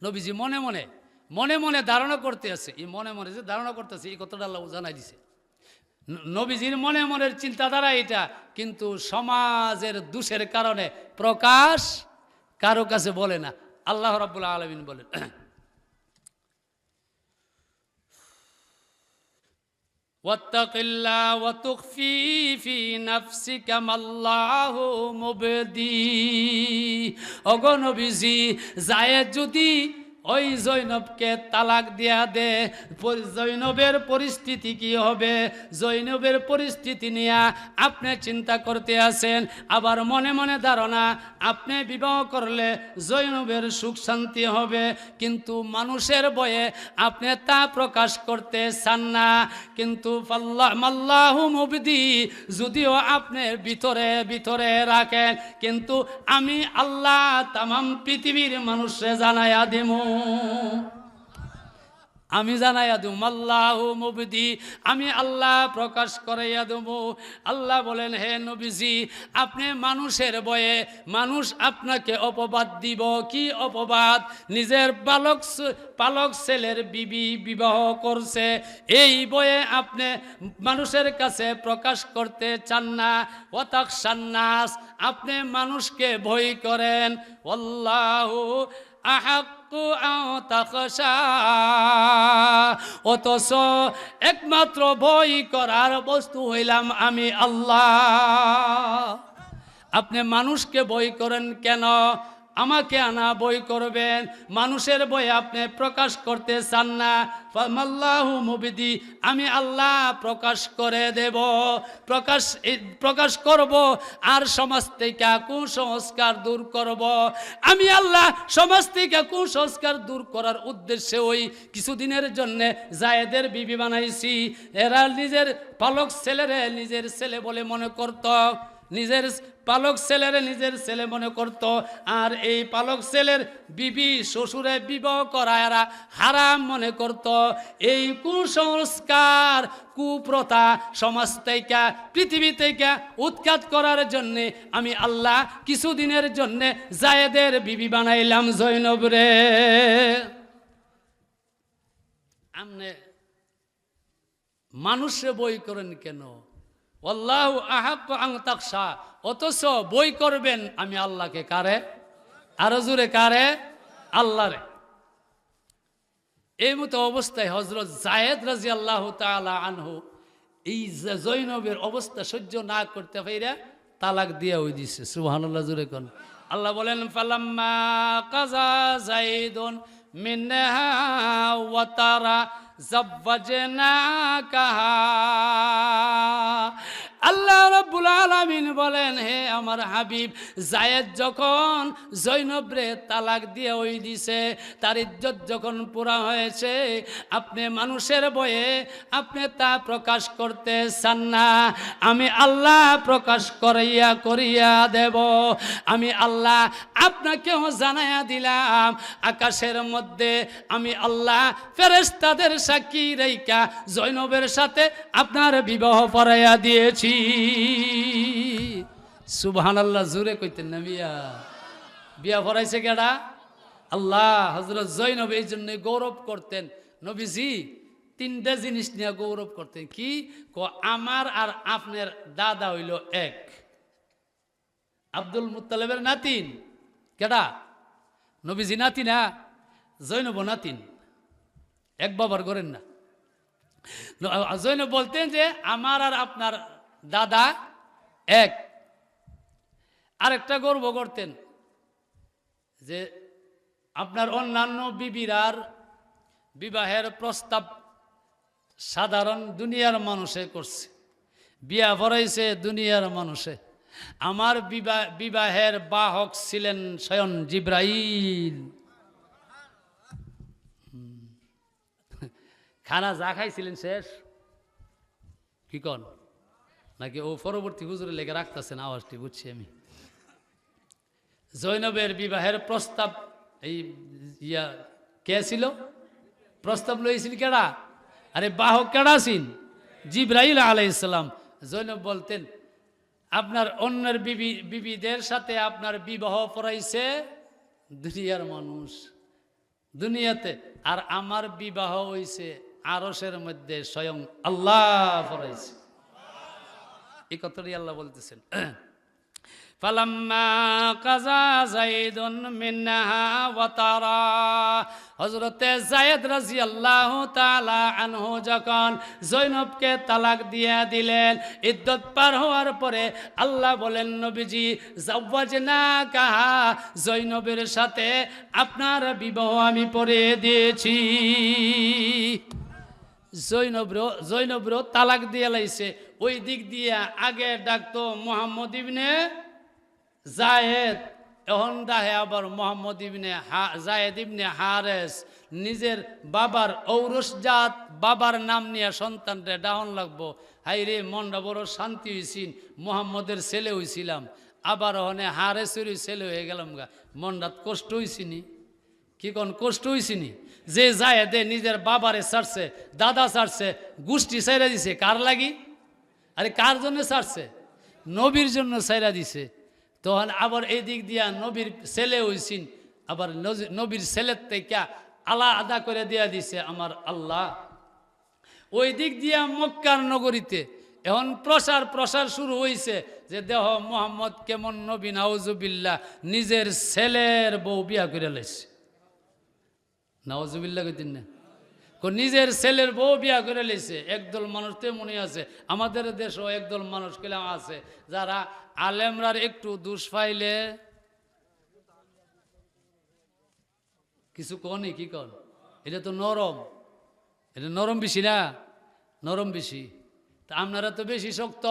নবীজি মনে মনে মনে মনে ধারণা করতে আছে, এই মনে মনে যে ধারণা করতেছে এই কথাটা আল্লাহ জানাই দিছে। নবীজির মনে মনের চিন্তাধারা এটা, কিন্তু সমাজের দোষের কারণে প্রকাশ কারো কাছে বলে না। আল্লাহ রাব্বুল আলামিন বলেন, ওয়াত্তাকিল্লাহ ওয়া তুখফি ফি নাফসিকা মাল্লাহু মুবদি। ওগো নবীজি, জায়েদ যদি ওই জৈনবকে তালাক দিয়া দে, জৈনবের পরিস্থিতি কি হবে? জৈনবের পরিস্থিতি নিয়ে আপনি চিন্তা করতে আছেন, আবার মনে মনে ধারণা আপনি বিবাহ করলে জৈনবের সুখ শান্তি হবে, কিন্তু মানুষের বয়ে আপনি তা প্রকাশ করতে চান না। কিন্তু মাল্লাহু মুবদি, যদিও আপনি ভিতরে ভিতরে রাখেন, কিন্তু আমি আল্লাহ তামাম পৃথিবীর মানুষে জানাইয়া দিমু, আমি জানাইয়া দেব। আল্লাহু মুবদি, আমি আল্লাহ প্রকাশ করাইয়া দেব। আল্লাহ বলেন, হে নবীজি, আপনি মানুষের বয়ে মানুষ আপনাকে অপবাদ দিব। কি অপবাদ? নিজের পালক ছেলের বিবি বিবাহ করছে, এই বয়ে আপনি মানুষের কাছে প্রকাশ করতে চান না। ওয়াতাখশান নাস, আপনি মানুষকে ভয় করেন। আল্লাহু আহাক্কু আন তাখশা, অথচ একমাত্র ভয় করার বস্তু হইলাম আমি আল্লাহ। আপনি মানুষকে ভয় করেন কেন? আমাকে আনা বই করবেন, মানুষের বই আপনি প্রকাশ করতে চান না। ফামাল্লাহু মুবদি, আমি আল্লাহ প্রকাশ করে দেব, প্রকাশ করব, আর সমাজ থেকে কুসংস্কার দূর করব। আমি আল্লাহ সমাজ থেকে কুসংস্কার দূর করার উদ্দেশ্যে ওই কিছুদিনের জন্য জায়েদের বিবি বানাইছি। এরা নিজের পালক ছেলেরে নিজের ছেলে বলে মনে করত, নিজের পালক ছেলের নিজের ছেলে মনে করত, আর এই পালক ছেলের বিবি শ্বশুরে বিবাহ করা এরা হারাম মনে করত। এই কুসংস্কার কুপ্রথা সমাজ থেকে পৃথিবী থেকে উৎখাত করার জন্যে আমি আল্লাহ কিছুদিনের জন্যে জায়েদের বিবি বানাইলাম জৈনবরে। আপনি মানুষে বই করেন কেন? আল্লাহু আহাক্কু আন তাখশা, অথচ বই করবেন আমি আল্লাহকে। কারে? আরো জোরে কারে? আল্লাহরে। এই মতো অবস্থায় হযরত জায়েদ রাদিয়াল্লাহু তাআলা আনহু এই জৈনবের অবস্থা সহ্য না করতে পাইরা তালাক দিয়া হই দিছে। সুবহানাল্লাহ, জোরে কোন। আল্লাহ বলেন, ফালাম্মা কাযা যায়েদুন মিনহা ওয়াতারা যাওয়াজনাকাহা। আল্লাহ রাব্বুল আলামিন বলেন, হে আমার হাবিব, জায়েদ যখন জৈনবরে তালাক দিয়ে ওই দিছে, তার ইজ্জত যখন পুরা হয়েছে, আপনি মানুষের বয়ে আপনি তা প্রকাশ করতে চান না, আমি আল্লাহ প্রকাশ করিয়া দেব। আমি আল্লাহ আপনাকেও জানাইয়া দিলাম, আকাশের মধ্যে আমি আল্লাহ ফেরেশতাদের সাক্ষী রেখা জৈনবের সাথে আপনার বিবাহ পড়াইয়া দিয়েছি। সুবহানাল্লাহ, জোরে কইতেন না মিয়া? বিয়া পড়াইছে কেডা? আল্লাহ। হযরত জৈনব এই জন্য গৌরব করতেন, নবীজি তিনটা জিনিস নিয়ে গৌরব করতেন। কি? আমার আর আপনার দাদা হইল এক। আব্দুল মুত্তালিবের নাতিন কেডা? নবীজি নাতি না, জৈনব নাতিন, এক বাবার করেন না। জৈনব বলতেন যে আমার আর আপনার দাদা এক। আরেকটা গর্ব করতেন যে আপনার অন্যান্য বিবিরার বিবাহের প্রস্তাব সাধারণ দুনিয়ার মানুষে করছে, বিয়া পড়াইছে দুনিয়ার মানুষে, আমার বিবাহের বাহক ছিলেন স্বয়ং জিব্রাইল। খানা যা খাইছিলেন শেষ কি কন? নাকি ও পরবর্তী হুজুরে লেগে রাখতেছেন? আওয়াজটি বুঝছি আমি। জৈনবের বিবাহের প্রস্তাব এই কে ছিল? প্রস্তাব লইছিল কেডা? আরে বাহক কেডা ছিলেন? জিব্রাইল আলাইহিস সালাম। জৈনব বলতেন আপনার অন্যের বিবিদের সাথে আপনার বিবাহ পড়াইছে দুনিয়ার মানুষ দুনিয়াতে, আর আমার বিবাহ হইছে আরশের মধ্যে স্বয়ং আল্লাহ পড়াইছে। এই কথাটি আল্লাহ বলতেছেন। ফালাম্মা কাযা যায়েদুন মিনহা ওয়াতারা, হযরতে যায়েদ রাদিয়াল্লাহু তাআলা আনহু যখন জৈনবকে তালাক দিয়ে দিলেন, ইদ্দত পার হওয়ার পরে আল্লাহ বলেন, নবীজি যাওয়াজনাকাহা, জৈনবের সাথে আপনার বিবাহ আমি পড়িয়ে দিয়েছি। জৈনবরও তালাক দিয়ে লাইছে। ওই দিক দিয়ে আগে ডাকতো মুহাম্মদ ইবনে জায়েদ, এখন ডাহে আবার মুহাম্মদ ইবনে জায়েদ ইবনে হারেস। নিজের বাবার ঔরসজাত বাবার নাম নিয়ে সন্তানরে ডাহন লাগবো। হাই রে, মনটা বড় শান্তি হয়েছিন, মুহাম্মদের ছেলে হয়েছিলাম, আবার ওখানে হারেসেরই ছেলে হয়ে গেলাম গা, মনটাত কষ্ট হয়েছিনি? কি কোন কষ্ট হয়েছিনি? যে জায়েদে নিজের বাবারে ছাড়ছে, দাদা ছাড়ছে, গোষ্ঠী ছাইরা দিছে, কার লাগি? আরে কার জন্য ছাড়ছে? নবীর জন্য ছাইরা দিছে। তখন আবার এই দিক দিয়া নবীর ছেলে হইছিন, আবার নবীর ছেলের থেকে আলাদা করে দিয়া দিছে আমার আল্লাহ। ওই দিক দিয়া মক্কার নগরীতে এখন প্রসার শুরু হয়েছে যে দেহ মুহাম্মদ কেমন নবী, নাউজুবিল্লাহ, নিজের ছেলের বউ বিয়া করে লাইছে। নাউজুবিল্লাহ কইতেন না? নিজের ছেলের বউ বিয়া করে লেছে। একদল মানুষ তেমনই আছে, আমাদের দেশও একদল মানুষ কেলাম আছে যারা আলেমরার একটু দোষ পাইলে কিছু কনি। কি কন? এটা তো নরম, এটা নরম বেশি না? নরম বেশি। তা আপনারা তো বেশি শক্ত।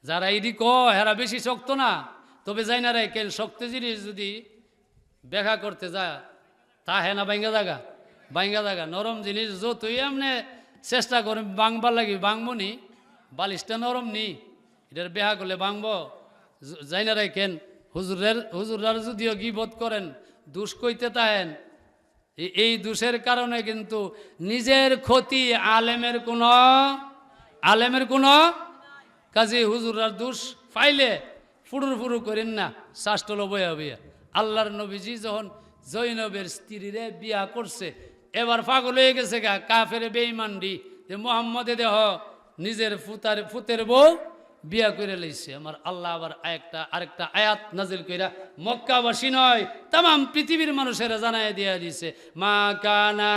যারা ইডি হেরা বেশি শক্ত না, তবে যাই না রে কেন শক্ত জিনিস যদি ব্যাখ্যা করতে যায় তা হে না বাইঙ্গা জায়গা, বাইঙ্গা জায়গা। নরম জিনিস যতই আপনি চেষ্টা করেন বাংবার লাগি, বাংবনি, বালিশটা নরম নি, এটার বেহা করলে বাংব। যাই না রাখেন হুজুরার যদিও গীবত করেন, দুষ কইতে তাহেন, এই দোষের কারণে কিন্তু নিজের ক্ষতি, আলেমের কোনো কাজে হুজুরার দোষ পাইলে ফুরুর করেন না, শাস্টল বয়া বইয়া। আল্লাহর নবীজি যখন জৈনবের স্ত্রীরে বিয়া করছে, এবার পাগল হয়ে গেছে গা, কাফের বেঈমানডি যে মুহাম্মদে দেহ নিজের ফুতের বউ বিয়া করে লইছে। আমার আল্লাহ আবার আরেকটা আয়াত নাজিল কইরা মক্কাবাসী নয়, তাম পৃথিবীর মানুষেরা জানায় দিয়া দিছে, মা কানা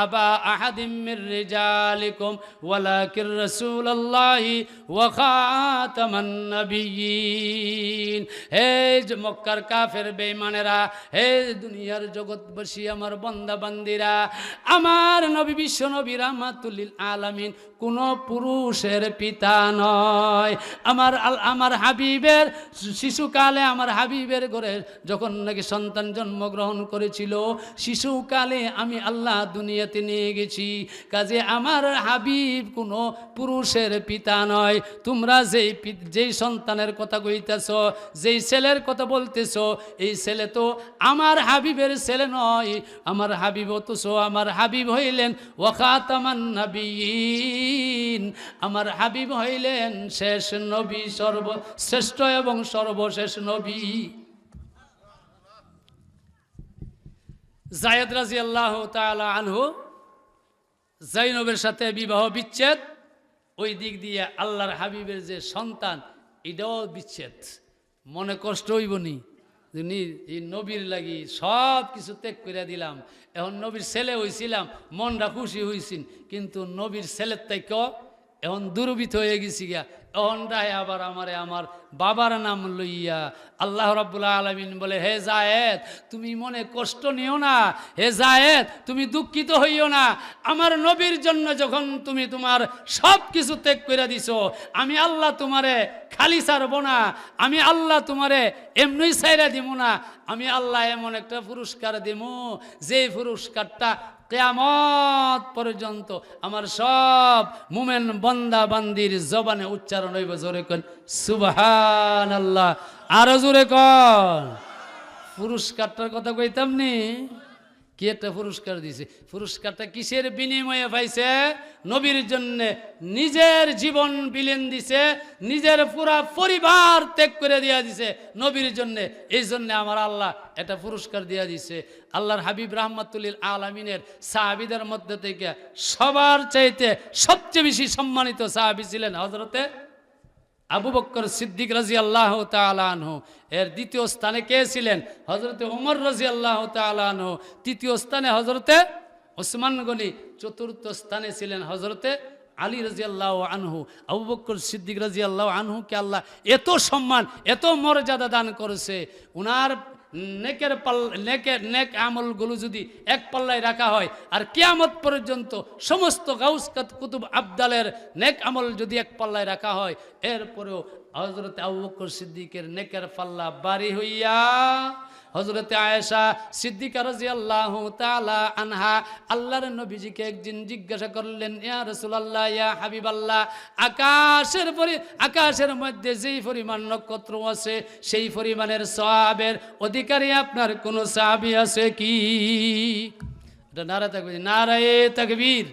আবা আহাদিম মির রিজালিকুম ওয়ালাকির রাসূলুল্লাহি ওয়া খাতামান নবিয়্যিন। হে মক্কার কাফের বেঈমানেরা, হে দুনিয়ার জগৎবাসী, আমার বান্দা বান্দিরা, আমার নবী বিশ্ব নবী রাহমাতুল লিল আলামিন কোন পুরুষের পিতা নয়। আমার হাবিবের শিশুকালে, আমার হাবিবের ঘরে যখন নাকি সন্তান জন্মগ্রহণ করেছিল, শিশুকালে আমি আল্লাহ দুনিয়াতে নিয়ে গেছি। কাজে আমার হাবিব কোনো পুরুষের পিতা নয়। তোমরা যেই সন্তানের কথা কইতেছ, যেই ছেলের কথা বলতেছ, এই ছেলে তো আমার হাবিবের ছেলে নয়। আমার হাবিব অথচ আমার হাবিব হইলেন ওয়া খাতামান নবিয়্যিন, আমার হাবিব হইলেন শেষ নবী, সর্বশ্রেষ্ঠ এবং সর্বশেষ নবী। যায়েদ রাদিয়াল্লাহু তাআলা আনহু, জাইনবের সাথে বিবাহ বিচ্ছেদ, ওই দিক দিয়ে আল্লাহর হাবিবের যে সন্তান, এটাও বিচ্ছেদ। মনে কষ্ট হইবনি, এই নবীর লাগি সব কিছু ত্যাগ করে দিলাম, এখন নবীর ছেলে হয়েছিলাম, মনটা খুশি হয়েছিল, কিন্তু নবীর ছেলের থেকে এখন দুর্বৃত হয়ে গেছি গিয়া, এখন রায় আবার আমারে আমার বাবার নাম লইয়া। আল্লাহ রাব্বুল আলামিন বলে, হে যায়েদ তুমি মনে কষ্ট নিও না, হে যায়েদ তুমি দুঃখিত হইও না। আমার নবীর জন্য যখন তুমি তোমার সব কিছু ত্যাগ করে দিছো, আমি আল্লাহ তোমারে খালি ছাড়ব না, আমি আল্লাহ তোমারে এমনি ছাইরা দিব না। আমি আল্লাহ এমন একটা পুরস্কার দিব, যে পুরস্কারটা কিয়ামত পর্যন্ত আমার সব মুমিন বান্দা বান্দির জবানে উচ্চারণ হইব। জোরে কোন সুবহানাল্লাহ, আরো জোরে কোন। পুরস্কারটার কথা কইতাম নি, কি একটা পুরস্কার দিছে। পুরস্কারটা কিসের বিনিময়ে পাইছে? নবীর জন্য নিজের জীবন বিলীন দিছে, নিজের পুরা পরিবার ত্যাগ করে দিয়া দিছে নবীর জন্য। এই জন্য আমার আল্লাহ এটা পুরস্কার দিয়া দিছে। আল্লাহর হাবিব রাহমাতুল লিল আলামিনের সাহাবীদের মধ্যে থেকে সবার চাইতে সবচেয়ে বেশি সম্মানিত সাহাবী ছিলেন হযরতে আবু বকর সিদ্দিক রাদিয়াল্লাহু তাআলা আনহু। এর দ্বিতীয় স্থানে কে ছিলেন? হযরতে ওমর রাদিয়াল্লাহু তাআলা আনহু। তৃতীয় স্থানে হযরতে ওসমান গনি। চতুর্থ স্থানে ছিলেন হযরতে আলী রাদিয়াল্লাহু আনহু। আবু বকর সিদ্দিক রাদিয়াল্লাহু আনহুকে আল্লাহ এত সম্মান, এত মর্যাদা দান করেছে। উনার নেক আমলগুলো যদি এক পাল্লায় রাখা হয়, আর কিয়ামত পর্যন্ত সমস্ত গাউস কুতুব আবদালের নেক আমল যদি এক পাল্লায় রাখা হয়, এরপরেও হযরত আবু বকর সিদ্দিকের নেকের পাল্লা বাড়ি হইয়া হযরতে আয়েশা সিদ্দিকা রাদিয়াল্লাহু তাআলা আনহা আল্লাহর নবীজিকে একদিন জিজ্ঞাসা করলেন, ইয়া রাসূলুল্লাহ, ইয়া হাবিবাল্লাহ, আকাশের মধ্যে যেই পরিমাণ নক্ষত্র আছে, সেই পরিমাণের সওয়াবের অধিকারী আপনার কোন সাহাবী আছে কি? এটা নারা তাকবীর, নারায়ে তাকবীর।